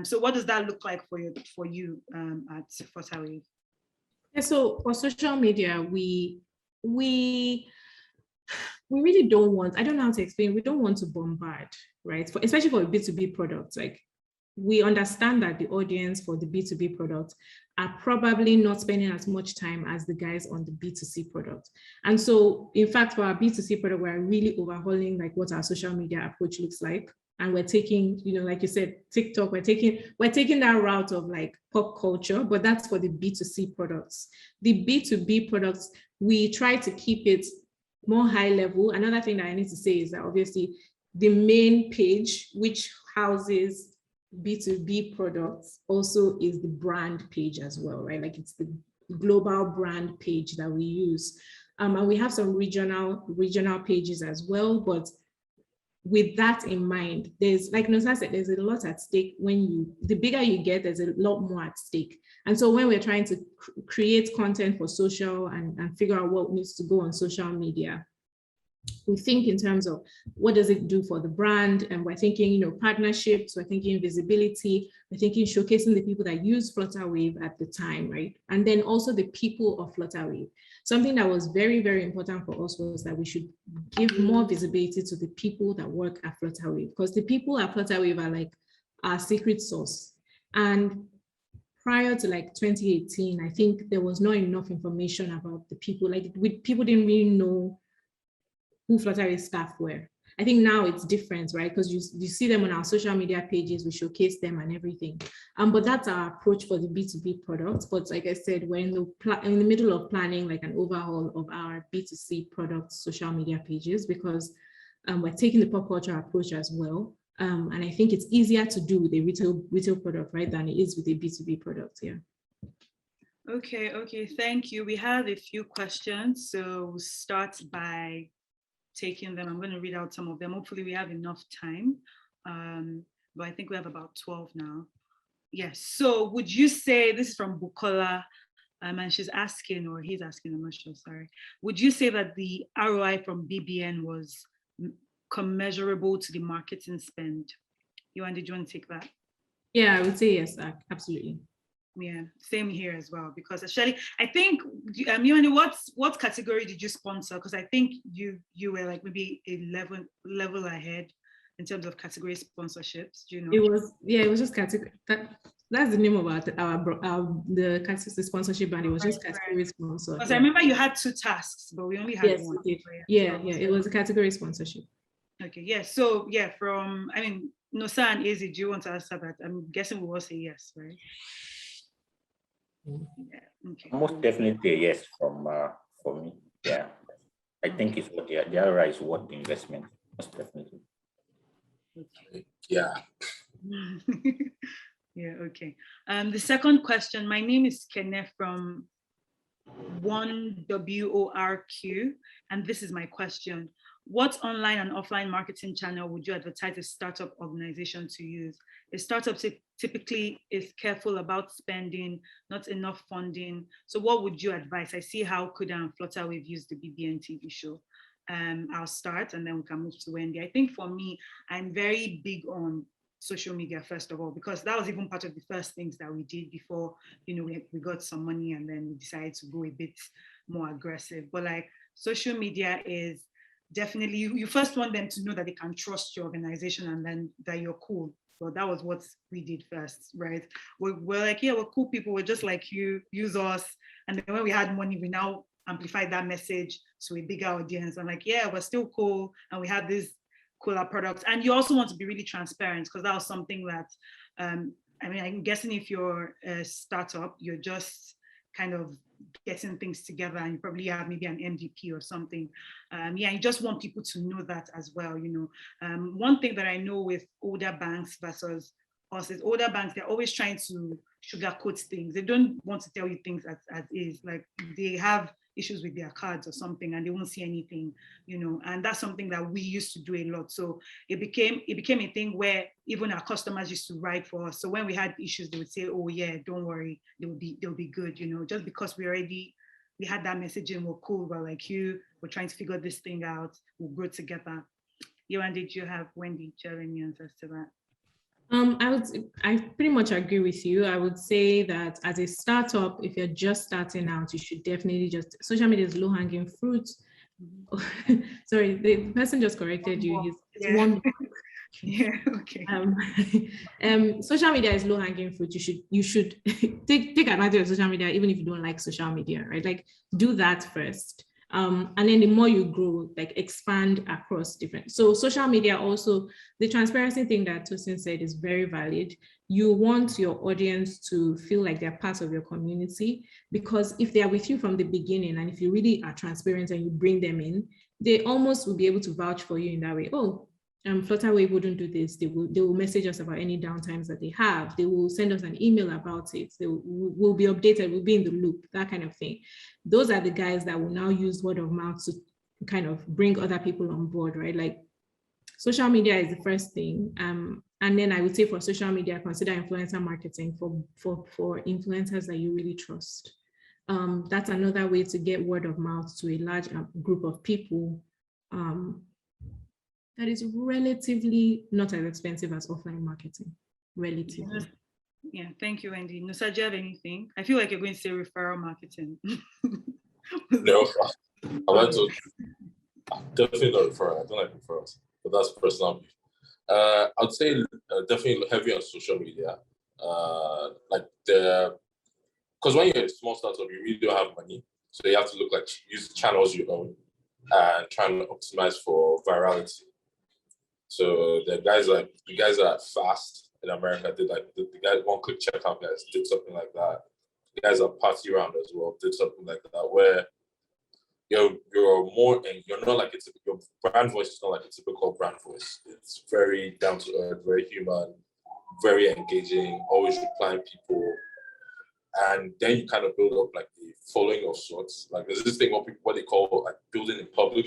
So what does that look like for you at Flutterwave? Yeah, so for social media, we really don't want, I don't know how to explain, we don't want to bombard, right? Especially for B2B products, like we understand that the audience for the B2B product are probably not spending as much time as the guys on the B2C product. And so in fact, for our B2C product, we're really overhauling like what our social media approach looks like. And we're taking, like you said, TikTok, we're taking that route of like pop culture, but that's for the B2C products. The B2B products, we try to keep it more high level. Another thing that I need to say is that obviously the main page, which houses B2B products, also is the brand page as well, right? Like it's the global brand page that we use. And we have some regional pages as well, but with that in mind, there's, like Nosa said, there's a lot at stake. The bigger you get, there's a lot more at stake. And so when we're trying to create content for social and figure out what needs to go on social media, we think in terms of what does it do for the brand, and we're thinking, partnerships, we're thinking visibility, we're thinking showcasing the people that use Flutterwave at the time, right? And then also the people of Flutterwave. Something that was very, very important for us was that we should give more visibility to the people that work at Flutterwave, because the people at Flutterwave are like our secret sauce. And prior to like 2018, I think there was not enough information about the people. Like people didn't really know who Flutterwave staff were. I think now it's different, right? Because you see them on our social media pages, we showcase them and everything. But that's our approach for the B2B products. But like I said, we're in the middle of planning like an overhaul of our B2C products social media pages, because we're taking the pop culture approach as well. And I think it's easier to do with a retail product, right, than it is with a B2B product, yeah. Okay, thank you. We have a few questions. So we'll start by taking them. I'm going to read out some of them. Hopefully we have enough time. But I think we have about 12 now. Yes. So would you say, this is from Bukola, and she's asking, or he's asking, I'm not sure, sorry. Would you say that the ROI from BBN was commensurable to the marketing spend? Yohan, did you want to take that? Yeah, I would say yes, absolutely. Yeah, same here as well. Because actually, I think, Yohan, what category did you sponsor? Because I think you were like maybe a level ahead in terms of category sponsorships. Do you know? It was just category. That's the name of the category sponsorship band. It was just category sponsor. Because I remember you had 2 tasks, but we only had one. Yeah, it was a category sponsorship. Okay, yeah. So yeah, from Nosa and Izzy, do you want to answer that? I'm guessing we will say yes, right? Yeah. Okay. Most definitely a yes from me. Yeah, I think it's what the ROI is worth the investment. Most definitely. Okay. Yeah. Yeah. Okay. The second question. My name is Kenneth from 1WORQ, and this is my question. What online and offline marketing channel would you advertise a startup organization to use? A startup typically is careful about spending, not enough funding. So what would you advise? I see how Kuda and Flutterwave use the BBN TV show. I'll start and then we can move to Wendy. I think for me, I'm very big on social media, first of all, because that was even part of the first things that we did before, we got some money and then we decided to go a bit more aggressive. But like social media is definitely, you first want them to know that they can trust your organization and then that you're cool. Well, that was what we did first, right? We're like, yeah, we're cool people. We're just like you, use us. And then when we had money, we now amplified that message to a bigger audience. I'm like, yeah, we're still cool. And we have this cooler products. And you also want to be really transparent, because that was something that, I'm guessing if you're a startup, you're just kind of getting things together and you probably have maybe an MVP or something. You just want people to know that as well. One thing that I know with older banks versus us is older banks, they're always trying to sugarcoat things. They don't want to tell you things as is. Like they have issues with their cards or something and they won't see anything, and that's something that we used to do a lot. So it became a thing where even our customers used to write for us. So when we had issues, they would say, oh yeah, don't worry, they'll be good, just because we had that messaging, we're cool, we're like you, we're trying to figure this thing out, we'll grow together. Yohan, did you have Wendy, do you have any answers to that? I pretty much agree with you. I would say that as a startup, if you're just starting out, you should definitely social media is low-hanging fruit. Sorry, the person just corrected you. It's one. Yeah, okay. Social media is low-hanging fruit. You should take advantage of social media, even if you don't like social media, right? Like do that first. And then the more you grow, like expand across different. So social media also, the transparency thing that Tosin said is very valid. You want your audience to feel like they're part of your community, because if they are with you from the beginning and if you really are transparent and you bring them in, they almost will be able to vouch for you in that way. Oh, Flutterwave wouldn't do this. They will message us about any downtimes that they have. They will send us an email about it. They will be updated. We'll be in the loop, that kind of thing. Those are the guys that will now use word of mouth to kind of bring other people on board, right? Like social media is the first thing. And then I would say for social media, consider influencer marketing for influencers that you really trust. That's another way to get word of mouth to a large group of people. That is relatively not as expensive as offline marketing, relatively. Yeah, thank you, Wendy. Nusa, do you have anything? I feel like you're going to say referral marketing. No, I want to definitely not referral. I don't like referrals, but that's personal. I'd say definitely heavy on social media. Because when you're a small startup, you really don't have money, so you have to use channels you own and try and optimize for virality. So the guys that are fast in America did the guys one-click checkout guys did something like that. The guys at Party Round as well did something like that, where you're more and you're not like your brand voice is not like a typical brand voice. It's very down to earth, very human, very engaging, always replying people, and then you kind of build up like a following of sorts. Like there's this thing what they call like building in public.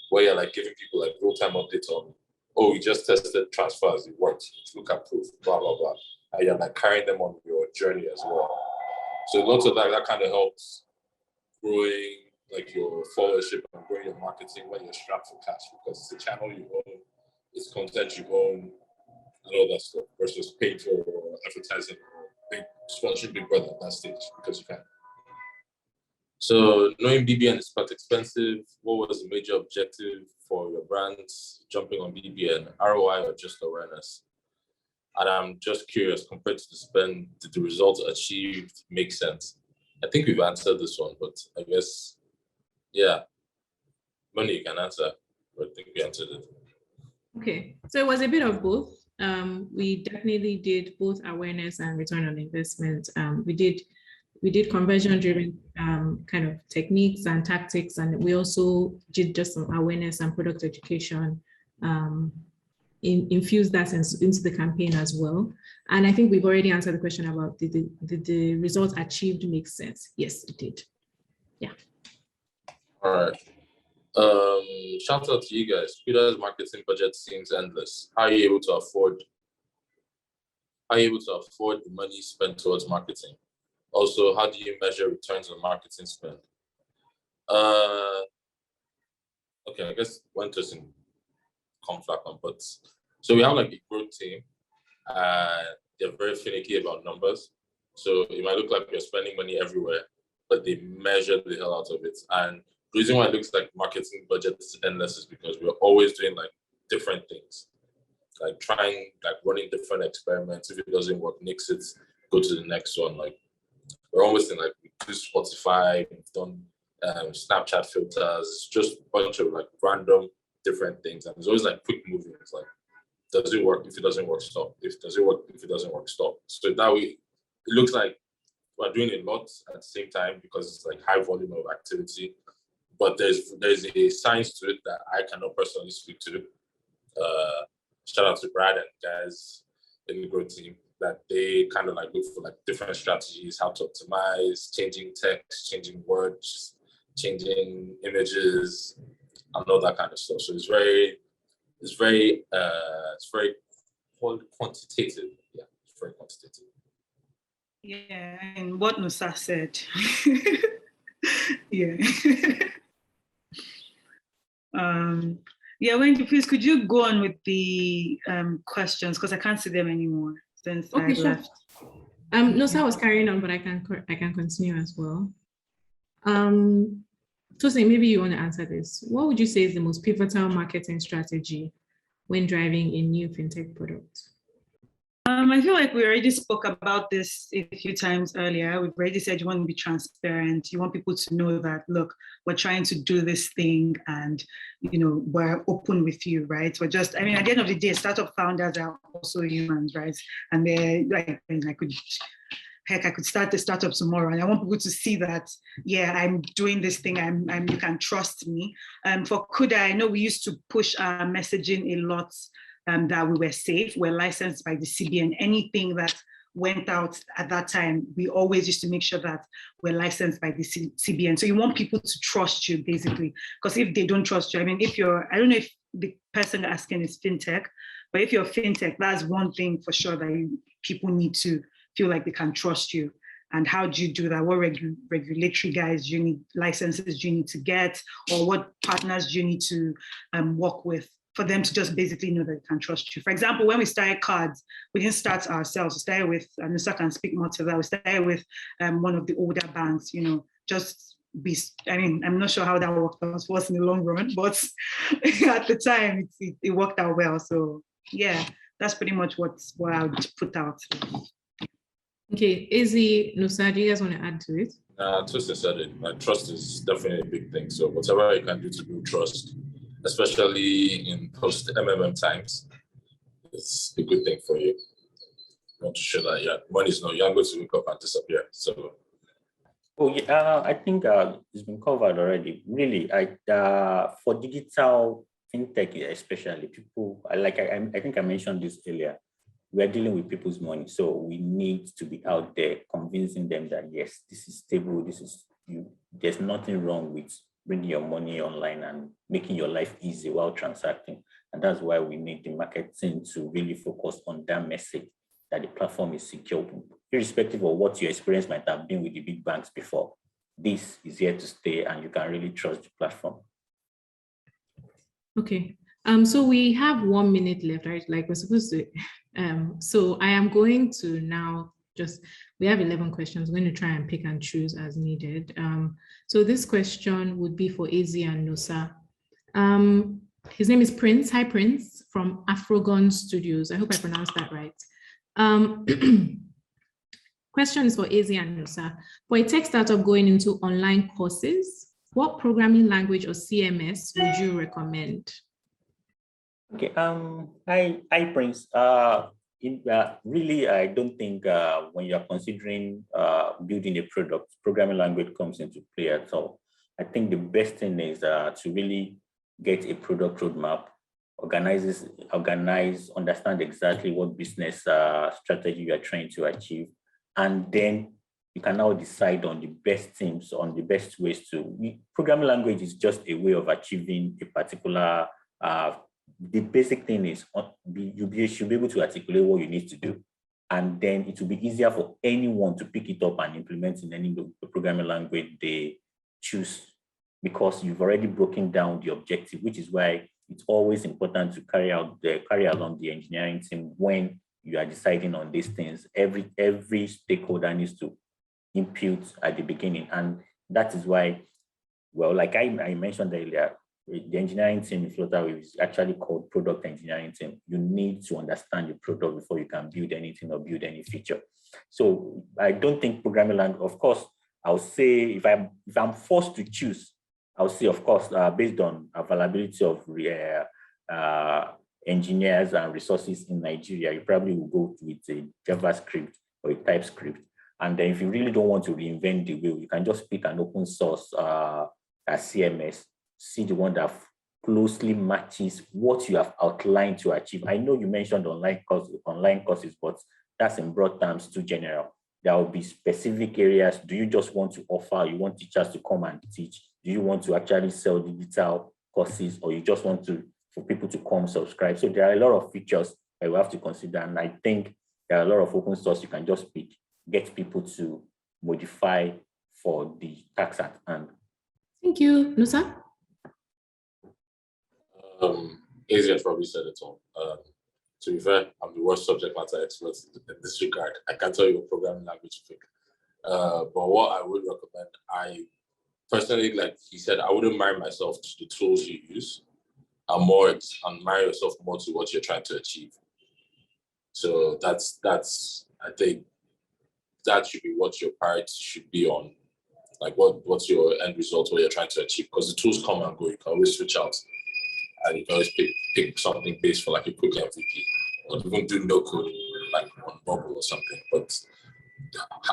where you're like giving people like real-time updates on, oh, we just tested transfers, it worked, look at proof, blah, blah, blah. And you're like carrying them on your journey as well. So lots of that kind of helps growing like your followership and growing your marketing when you're strapped for cash, because it's a channel you own, it's content you own, and all that stuff, versus paying for advertising or sponsoring Big Brother at that stage because you can. So knowing BBN is quite expensive, what was the major objective for your brands jumping on BBN, ROI or just awareness? And I'm just curious, compared to the spend, did the results achieved make sense? I think we've answered this one, but I guess, yeah. Money, you can answer, but I think we answered it. Okay, so it was a bit of both. We definitely did both awareness and return on investment. We did conversion-driven kind of techniques and tactics, and we also did just some awareness and product education, infuse that into the campaign as well. And I think we've already answered the question about did the results achieved make sense? Yes, it did. Yeah. All right. Shout out to you guys. Kuda's marketing budget seems endless. How are you able to afford the money spent towards marketing? Also, how do you measure returns on marketing spend? Okay, I guess one person conflict on, but so we have like a growth team. They're very finicky about numbers. So it might look like you're spending money everywhere, but they measure the hell out of it. And the reason why it looks like marketing budget is endless is because we're always doing like different things, like running different experiments. If it doesn't work, nix it, go to the next one. Like we're almost in like we do Spotify, we've done Snapchat filters, just a bunch of like random different things. And it's always like quick moving. It's like, does it work? If it doesn't work, stop. If it doesn't work, stop. So that way, it looks like we're doing a lot at the same time because it's like high volume of activity. But there's a science to it that I cannot personally speak to. Shout out to Brad and guys in the growth team that they kind of like look for like different strategies, how to optimize, changing text, changing words, changing images, and all that kind of stuff. So it's very quantitative. Yeah, it's very quantitative. Yeah, and what Nusa said. Yeah. Yeah, Wendy, please, could you go on with the questions, because I can't see them anymore since I left. No, so I was carrying on, but I can continue as well. Tosin, maybe you want to answer this. What would you say is the most pivotal marketing strategy when driving a new fintech product? I feel like we already spoke about this a few times earlier. We've already said you want to be transparent. You want people to know that, look, we're trying to do this thing and, you know, we're open with you, right? We're just, I mean, at the end of the day, startup founders are also humans, right? And they're like, I could start the startup tomorrow, and I want people to see that, yeah, I'm doing this thing. You can trust me. For Kuda, I know we used to push our messaging a lot. That we were safe, we're licensed by the CBN. Anything that went out at that time, we always used to make sure that we're licensed by the CBN. So you want people to trust you, basically, because if they don't trust you, I mean, I don't know if the person asking is fintech, but if you're fintech, that's one thing for sure that people need to feel like they can trust you. And how do you do that? What regulatory guys do you need, licenses do you need to get, or what partners do you need to work with for them to just basically know that they can trust you? For example, when we started cards, we didn't start ourselves. We started with, and Nusa can speak more to that, we started with one of the older banks, you know, I mean, I'm not sure how that worked out for us in the long run, but at the time, it worked out well. So yeah, that's pretty much what I would put out. Okay, Izzy, Nusa, do you guys want to add to it? Tosin said it. Like, trust is definitely a big thing. So whatever you can do to build trust, especially in post-MMM times, it's a good thing for you. You want to show that money's not, you're going to wake up and disappear. So. Oh yeah, I think it's been covered already. Really, for digital fintech, especially people, I think I mentioned this earlier. We're dealing with people's money, so we need to be out there convincing them that yes, this is stable. There's nothing wrong with bringing your money online and making your life easy while transacting. And that's why we need the marketing to really focus on that message, that the platform is secure, irrespective of what your experience might have been with the big banks before. This is here to stay, and you can really trust the platform. Okay. So we have 1 minute left, right? Like we're supposed to. So I am going to now we have 11 questions. I'm going to try and pick and choose as needed. So this question would be for AZ and Nusa. His name is Prince. Hi, Prince, from Afrogon Studios. I hope I pronounced that right. Question is for AZ and Nusa. For a tech startup going into online courses, what programming language or CMS would you recommend? Okay. Hi, Prince. Really, I don't think when you're considering building a product, programming language comes into play at all. I think the best thing is to really get a product roadmap, understand exactly what business strategy you are trying to achieve, and then you can now decide on the best themes, on the best ways to. Programming language is just a way of achieving a particular. The basic thing is you should be able to articulate what you need to do, and then it will be easier for anyone to pick it up and implement in any programming language they choose, because you've already broken down the objective, which is why it's always important to carry along the engineering team when you are deciding on these things. Every stakeholder needs to input at the beginning, and that is why, well, like I mentioned earlier, the engineering team in Flutterwave is actually called product engineering team. You need to understand your product before you can build anything or build any feature. So I don't think programming language, of course, I'll say if I'm forced to choose, I'll say, of course, based on availability of engineers and resources in Nigeria, you probably will go with a JavaScript or a TypeScript. And then if you really don't want to reinvent the wheel, you can just pick an open source CMS, see the one that closely matches what you have outlined to achieve. I know you mentioned online courses, but that's in broad terms too general. There will be specific areas. Do you just want to offer, you want teachers to come and teach? Do you want to actually sell digital courses, or you just want for people to come subscribe? So there are a lot of features that we have to consider. And I think there are a lot of open source you can just pick, get people to modify for the tax at hand. Thank you. Nusa? Adrian probably said it all. To be fair, I'm the worst subject matter expert in this regard. I can't tell you what programming language to pick. But what I would recommend, I personally, like he said, I wouldn't marry myself to the tools you use, and marry yourself more to what you're trying to achieve. So that's I think that should be what your priority should be on. Like what's your end result, what you're trying to achieve? Because the tools come and go. You can always switch out. And you can always pick something based for like a quick MVP, or even do no code like on mobile or something. But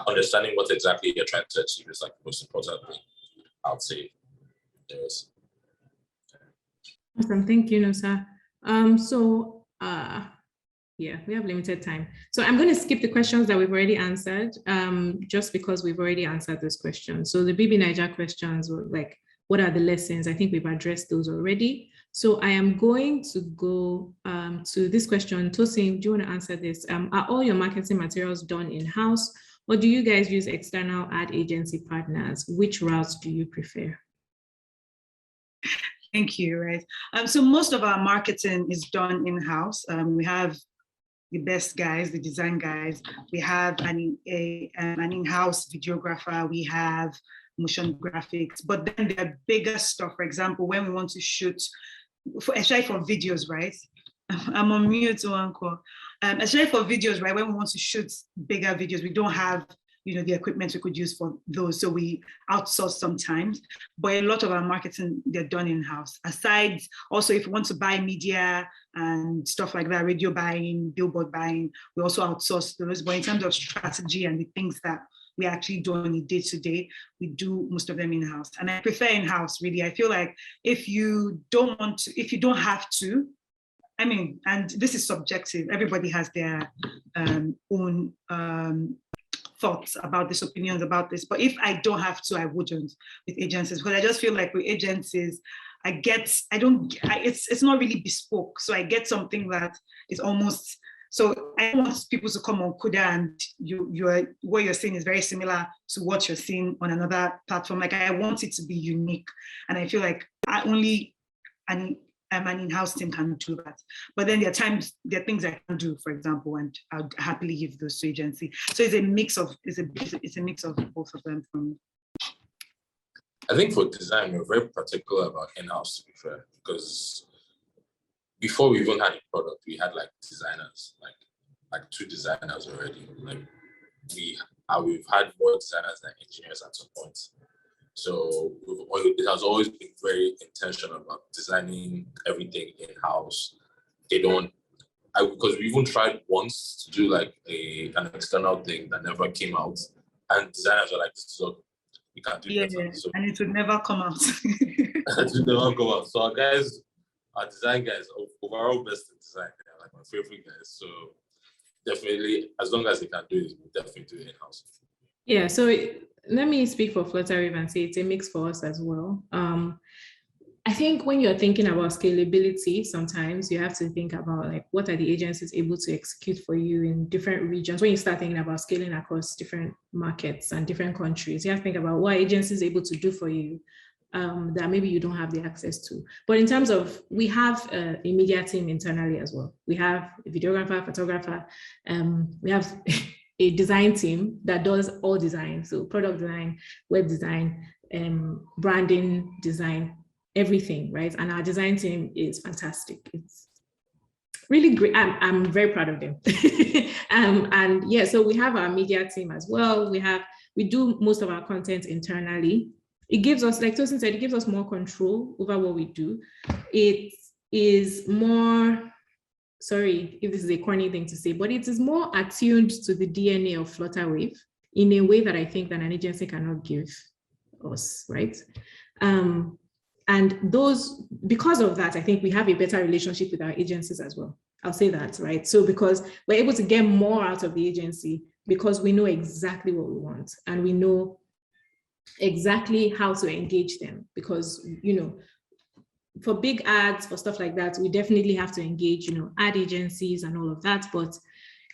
understanding what exactly you're trying to achieve is like the most important thing, I would say. Yes. Awesome, thank you, Nusa. Yeah, we have limited time. So I'm going to skip the questions that we've already answered, just because we've already answered those questions. So the BB Niger questions were like, what are the lessons? I think we've addressed those already. So I am going to go to this question. Tosin, do you want to answer this? Are all your marketing materials done in-house, or do you guys use external ad agency partners? Which routes do you prefer? Thank you. Right. So most of our marketing is done in-house. We have the best guys, the design guys. We have an in-house videographer. We have motion graphics. But then there are bigger stuff. For example, when we want to shoot, especially for videos, right? I'm on mute, Uncle. Especially for videos, right? When we want to shoot bigger videos, we don't have, the equipment we could use for those. So we outsource sometimes, but a lot of our marketing, they're done in-house. Aside, also, if you want to buy media and stuff like that, radio buying, billboard buying, we also outsource those. But in terms of strategy and the things that we actually do on a day-to-day, we do most of them in-house. And I prefer in-house, really. I feel like if you don't have to, and this is subjective, everybody has their own thoughts about this, opinions about this. But if I don't have to, I wouldn't with agencies, because I just feel like with agencies, it's not really bespoke. So I get something that is almost, so I don't want people to come on Kuda and what you're saying is very similar to what you're seeing on another platform. Like I want it to be unique. And I feel like an in-house team can do that. But then there are things I can do, for example, and I'll happily give those to agency. So it's a mix of both of them for me. I think for design, we're very particular about in-house, to be fair, because before we even had a product, we had like designers, like 2 designers already. Like we've had more designers than engineers at some point. So it has always been very intentional about designing everything in-house. Because we even tried once to do like an external thing that never came out, and designers are like, so we can't do better. So, and it would never come out. it would never come out. So our design guys, overall best in design, they're like my favorite guys. So definitely, as long as they can do it, we'll definitely do it in-house. Yeah, so let me speak for Flutterwave and say it's a mix for us as well. I think when you're thinking about scalability, sometimes you have to think about like, what are the agencies able to execute for you in different regions? When you start thinking about scaling across different markets and different countries, you have to think about what agencies are able to do for you that maybe you don't have the access to. But in terms of, we have a media team internally as well. We have a videographer, photographer, we have a design team that does all design. So product design, web design, branding design, everything, right? And our design team is fantastic. It's really great. I'm very proud of them. And yeah, so we have our media team as well. We do most of our content internally. It gives us, like Tosin said, it gives us more control over what we do. It is more, sorry if this is a corny thing to say, but it is more attuned to the DNA of Flutterwave in a way that I think that an agency cannot give us, right? And because of that, I think we have a better relationship with our agencies as well. I'll say that, right? So because we're able to get more out of the agency because we know exactly what we want and we know exactly how to engage them, because, you know, for big ads, for stuff like that, we definitely have to engage, you know, ad agencies and all of that, but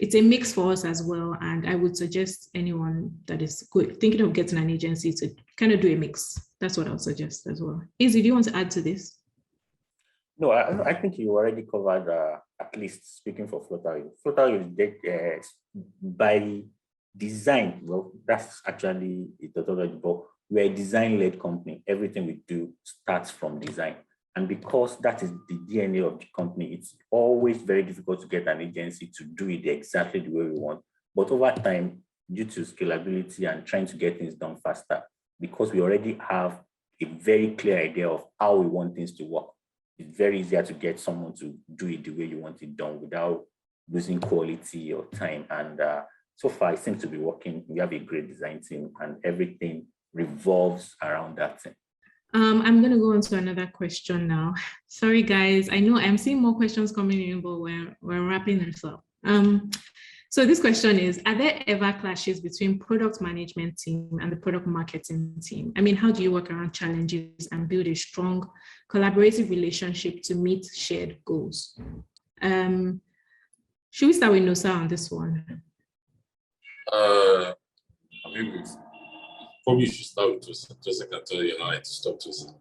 it's a mix for us as well. And I would suggest anyone that is thinking of getting an agency to kind of do a mix. That's what I would suggest as well. Izzy, do you want to add to this? No, I think you already covered, at least speaking for Flutterwave. Flutterwave, by design, well, that's actually a tautology, but we're a design-led company. Everything we do starts from design. And because that is the DNA of the company, it's always very difficult to get an agency to do it exactly the way we want. But over time, due to scalability and trying to get things done faster, because we already have a very clear idea of how we want things to work, it's very easier to get someone to do it the way you want it done without losing quality or time. And so far, it seems to be working. We have a great design team and everything revolves around that thing. I'm going to go on to another question now. Sorry, guys. I know I'm seeing more questions coming in, but we're wrapping this up. So this question is, are there ever clashes between product management team and the product marketing team? I mean, how do you work around challenges and build a strong collaborative relationship to meet shared goals? Should we start with Nosa on this one? I mean, probably you should start with Tosin. Tosin can tell you how to stop Tosin.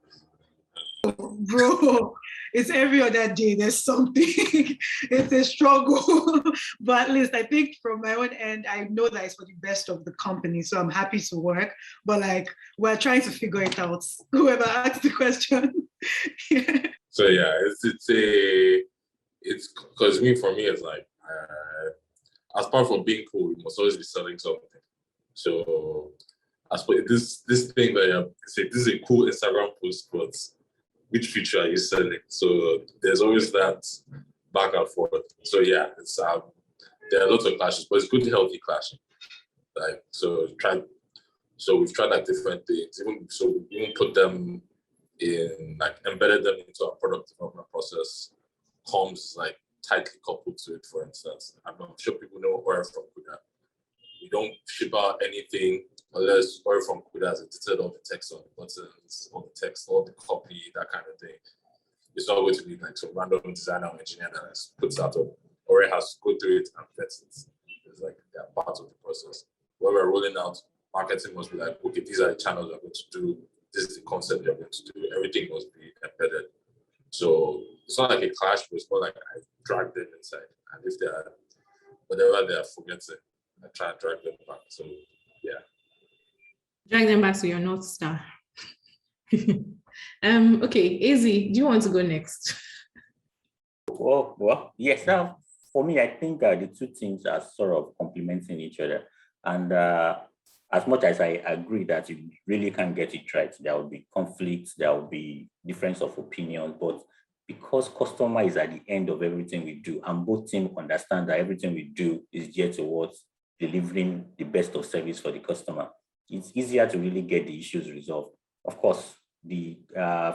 Bro, it's every other day there's something. It's a struggle. But at least I think from my own end, I know that it's for the best of the company. So I'm happy to work. But like, we're trying to figure it out. Whoever asked the question. So yeah, it's because for me, it's like, apart from being cool, you must always be selling something. So as for this thing that you say, this is a cool Instagram post, but which feature are you selling? So there's always that back and forth. So yeah, it's there are lots of clashes, but it's good to healthy clashing. Like so we've tried like different things. We even put them in, like embedded them into our product development process. Comms like tightly coupled to it, for instance. I'm not sure people know where from Kuda. we don't ship out anything unless or from Kuda has edited all the text on the buttons, all the text, all the copy, that kind of thing. It's not going to be like some random designer or engineer that has puts out or it has to go through it and vet it. It's like they're part of the process. When we're rolling out, marketing must be like, okay, these are the channels we're going to do. This is the concept we're going to do. Everything must be embedded. So it's not like a clash, but it's more like I drag them inside. And if they are, whatever they are forgetting, I try and drag them back. So yeah. Drag them back to your North Star. Okay, AZ, do you want to go next? Well, yes. For me, I think the two teams are sort of complementing each other. And as much as I agree that you really can't get it right, there will be conflicts, there will be difference of opinion, but because customer is at the end of everything we do, and both teams understand that everything we do is geared towards delivering the best of service for the customer, it's easier to really get the issues resolved. Of course, the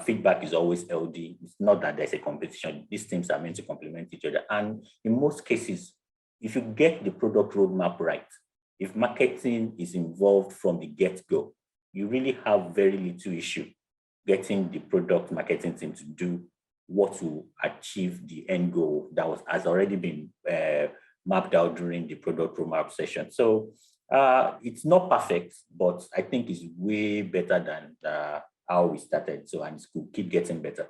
feedback is always LD. It's not that there's a competition. These teams are meant to complement each other. And in most cases, if you get the product roadmap right, if marketing is involved from the get-go, you really have very little issue getting the product marketing team to do what to achieve the end goal that has already been mapped out during the product roadmap session. So it's not perfect, but I think it's way better than how we started. So, and it's cool, keep getting better.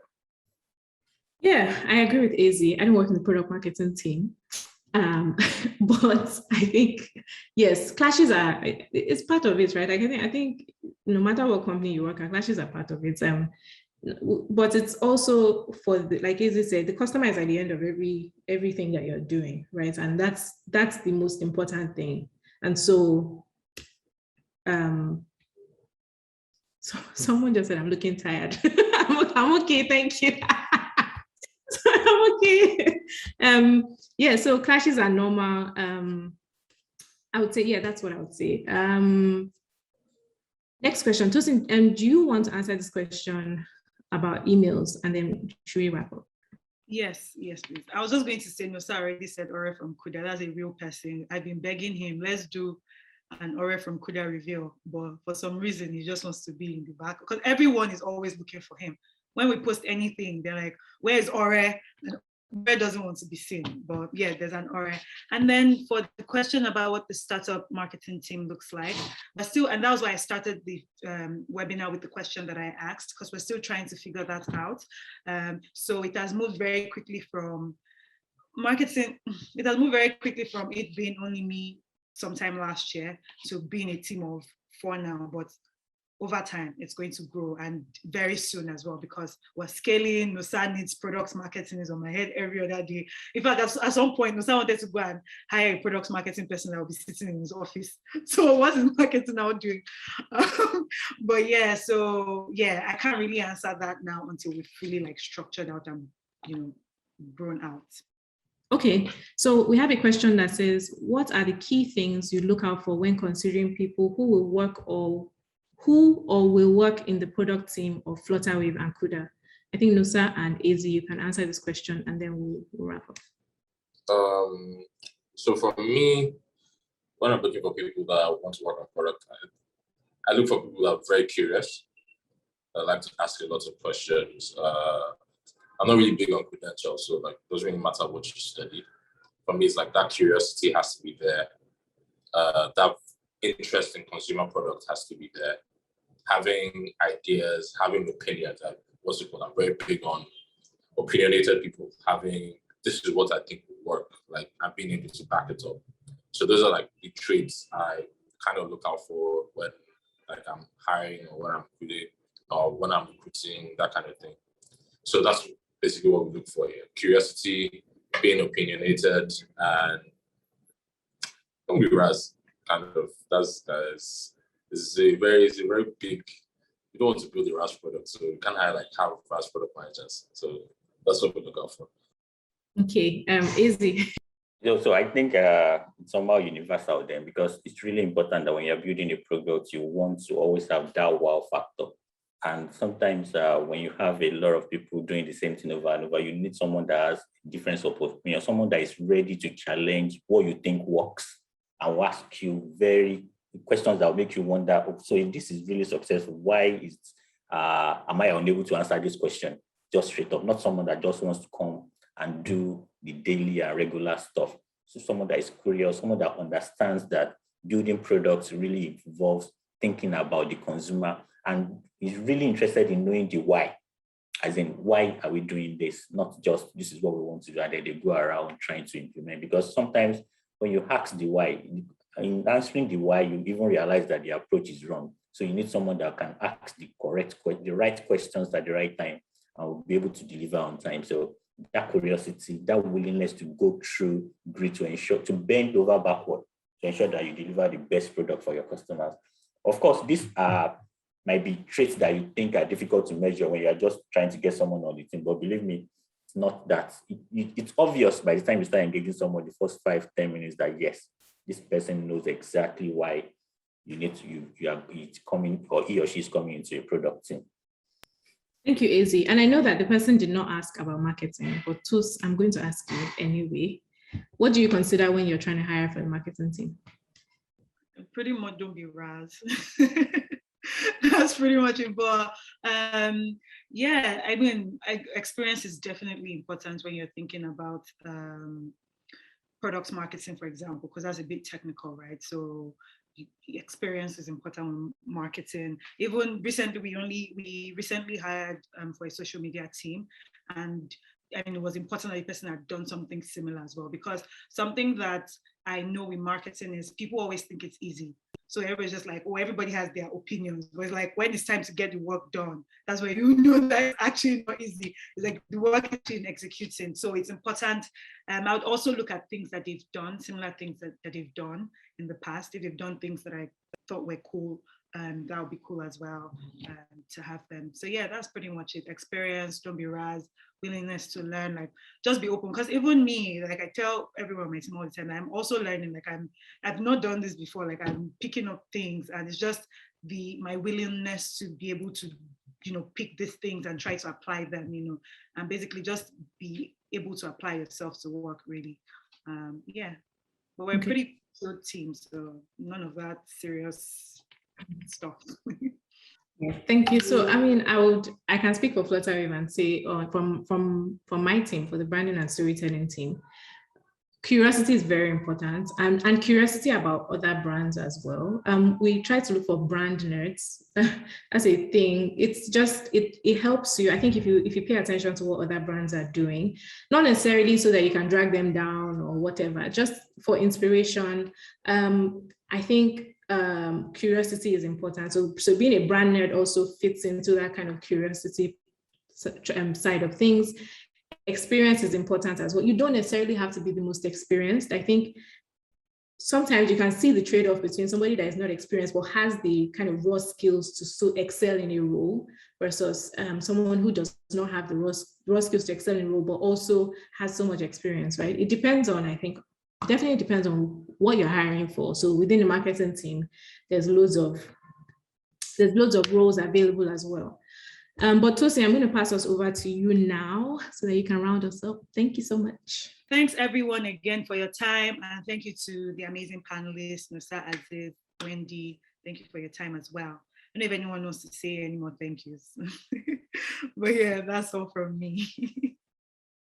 Yeah, I agree with AZ. I don't work in the product marketing team. But I think, yes, clashes are, it's part of it, right? I think no matter what company you work at, clashes are part of it. But it's also for the, like AZ said, the customer is at the end of everything that you're doing, right? And that's the most important thing. And so, someone just said, I'm looking tired. I'm okay, thank you. I'm okay. Yeah, so clashes are normal. I would say, yeah, that's what I would say. Next question, Tosin, do you want to answer this question about emails, and then should we wrap up? Yes, please. I was just going to say, Nosa already said Ore from Kuda. That's a real person. I've been begging him, let's do an Ore from Kuda reveal, but for some reason he just wants to be in the back because everyone is always looking for him. When we post anything, they're like, where's Ore? And Ore doesn't want to be seen, but yeah, there's an Ore. And then for the question about what the startup marketing team looks like, but still, and that was why I started the webinar with the question that I asked, because we're still trying to figure that out. So it has moved very quickly from marketing, it has moved very quickly from it being only me sometime last year to being a team of 4 now, but over time it's going to grow, and very soon as well, because we're scaling. Nosa needs products marketing is on my head every other day. In fact, at some point, Nosa wanted to go and hire a products marketing person that will be sitting in his office. So what's his marketing now doing? But yeah, so yeah, I can't really answer that now until we fully like structured out and grown out. Okay, so we have a question that says, what are the key things you look out for when considering people who will work or will work in the product team of Flutterwave and Kuda? I think Nosa and AZ, you can answer this question and then we'll wrap up. So for me, when I'm looking for people that want to work on product, I look for people that are very curious. I like to ask a lot of questions. I'm not really big on credentials, so like it doesn't really matter what you study. For me, it's like that curiosity has to be there. That interest in consumer product has to be there. Having ideas, having opinions. I'm very big on opinionated people. Having, this is what I think will work, like, and being able to back it up. So those are like the traits I kind of look out for when like I'm hiring or when I'm recruiting or when I'm recruiting, that kind of thing. So that's basically what we look for here. Curiosity, being opinionated, and don't be Raz. Kind of it's a very big. You don't want to build a Raz product, so you can't hire like half Raz product managers. So that's what we look out for. Okay, easy. So I think it's somehow universal then, because it's really important that when you're building a product, you want to always have that wow factor. And sometimes when you have a lot of people doing the same thing over and over, you need someone that has different support, someone that is ready to challenge what you think works and will ask you very questions that will make you wonder, oh, so if this is really successful, why is am I unable to answer this question just straight up? Not someone that just wants to come and do the daily and regular stuff. So someone that is curious, someone that understands that building products really involves thinking about the consumer and is really interested in knowing the why. As in, why are we doing this? Not just this is what we want to do, and then they go around trying to implement. Because sometimes when you ask the why, in answering the why, you even realize that the approach is wrong. So you need someone that can ask the right questions at the right time and will be able to deliver on time. So that curiosity, that willingness to go through grit to bend over backward to ensure that you deliver the best product for your customers. Of course, these might be traits that you think are difficult to measure when you're just trying to get someone on the team. But believe me, it's not that. It's obvious by the time you start engaging someone the first 5-10 minutes that yes, this person knows exactly why you need to, it's coming, or he or she is coming into a product team. Thank you, Az. And I know that the person did not ask about marketing, but Tos, I'm going to ask you anyway. What do you consider when you're trying to hire for the marketing team? Pretty much don't be Raz. That's pretty much it. But yeah, I mean, experience is definitely important when you're thinking about product marketing, for example, because that's a bit technical, right? So experience is important in marketing. Even recently, we recently hired for a social media team, and I mean, it was important that the person had done something similar as well, because something that I know in marketing is people always think it's easy. So everybody's just like, oh, everybody has their opinions. But it's like, when it's time to get the work done, that's where you know that it's actually not easy. It's like the work actually in executing. So it's important. I would also look at things that they've done, similar things that they've done in the past. If they've done things that I thought were cool, that would be cool as well to have them. So yeah, that's pretty much it. Experience, don't be Raz, willingness to learn, like just be open. Because even me, like I tell everyone my small time, I'm also learning. Like I've not done this before. Like I'm picking up things, and it's just my willingness to be able to, pick these things and try to apply them, and basically just be able to apply yourself to work really. Yeah, but we're a pretty good team, so none of that serious stuff. Yeah, thank you. So, I mean, I can speak for Flutterwave and say, from my team, for the branding and storytelling team, curiosity is very important, and curiosity about other brands as well. We try to look for brand nerds. That's a thing. It's just it helps you. I think if you pay attention to what other brands are doing, not necessarily so that you can drag them down or whatever, just for inspiration. I think curiosity is important. So being a brand nerd also fits into that kind of curiosity side of things. Experience is important as well. You don't necessarily have to be the most experienced. I think sometimes you can see the trade-off between somebody that is not experienced but has the kind of raw skills to so excel in a role versus someone who does not have the raw skills to excel in a role but also has so much experience, right? It depends on, I think, definitely depends on what you're hiring for. So within the marketing team, there's loads of roles available as well. But Tosi, I'm going to pass us over to you now so that you can round us up. Thank you so much. Thanks everyone again for your time, and thank you to the amazing panelists, Nusa, Aziz, Wendy. Thank you for your time as well. I don't know if anyone wants to say any more thank yous. But yeah, that's all from me.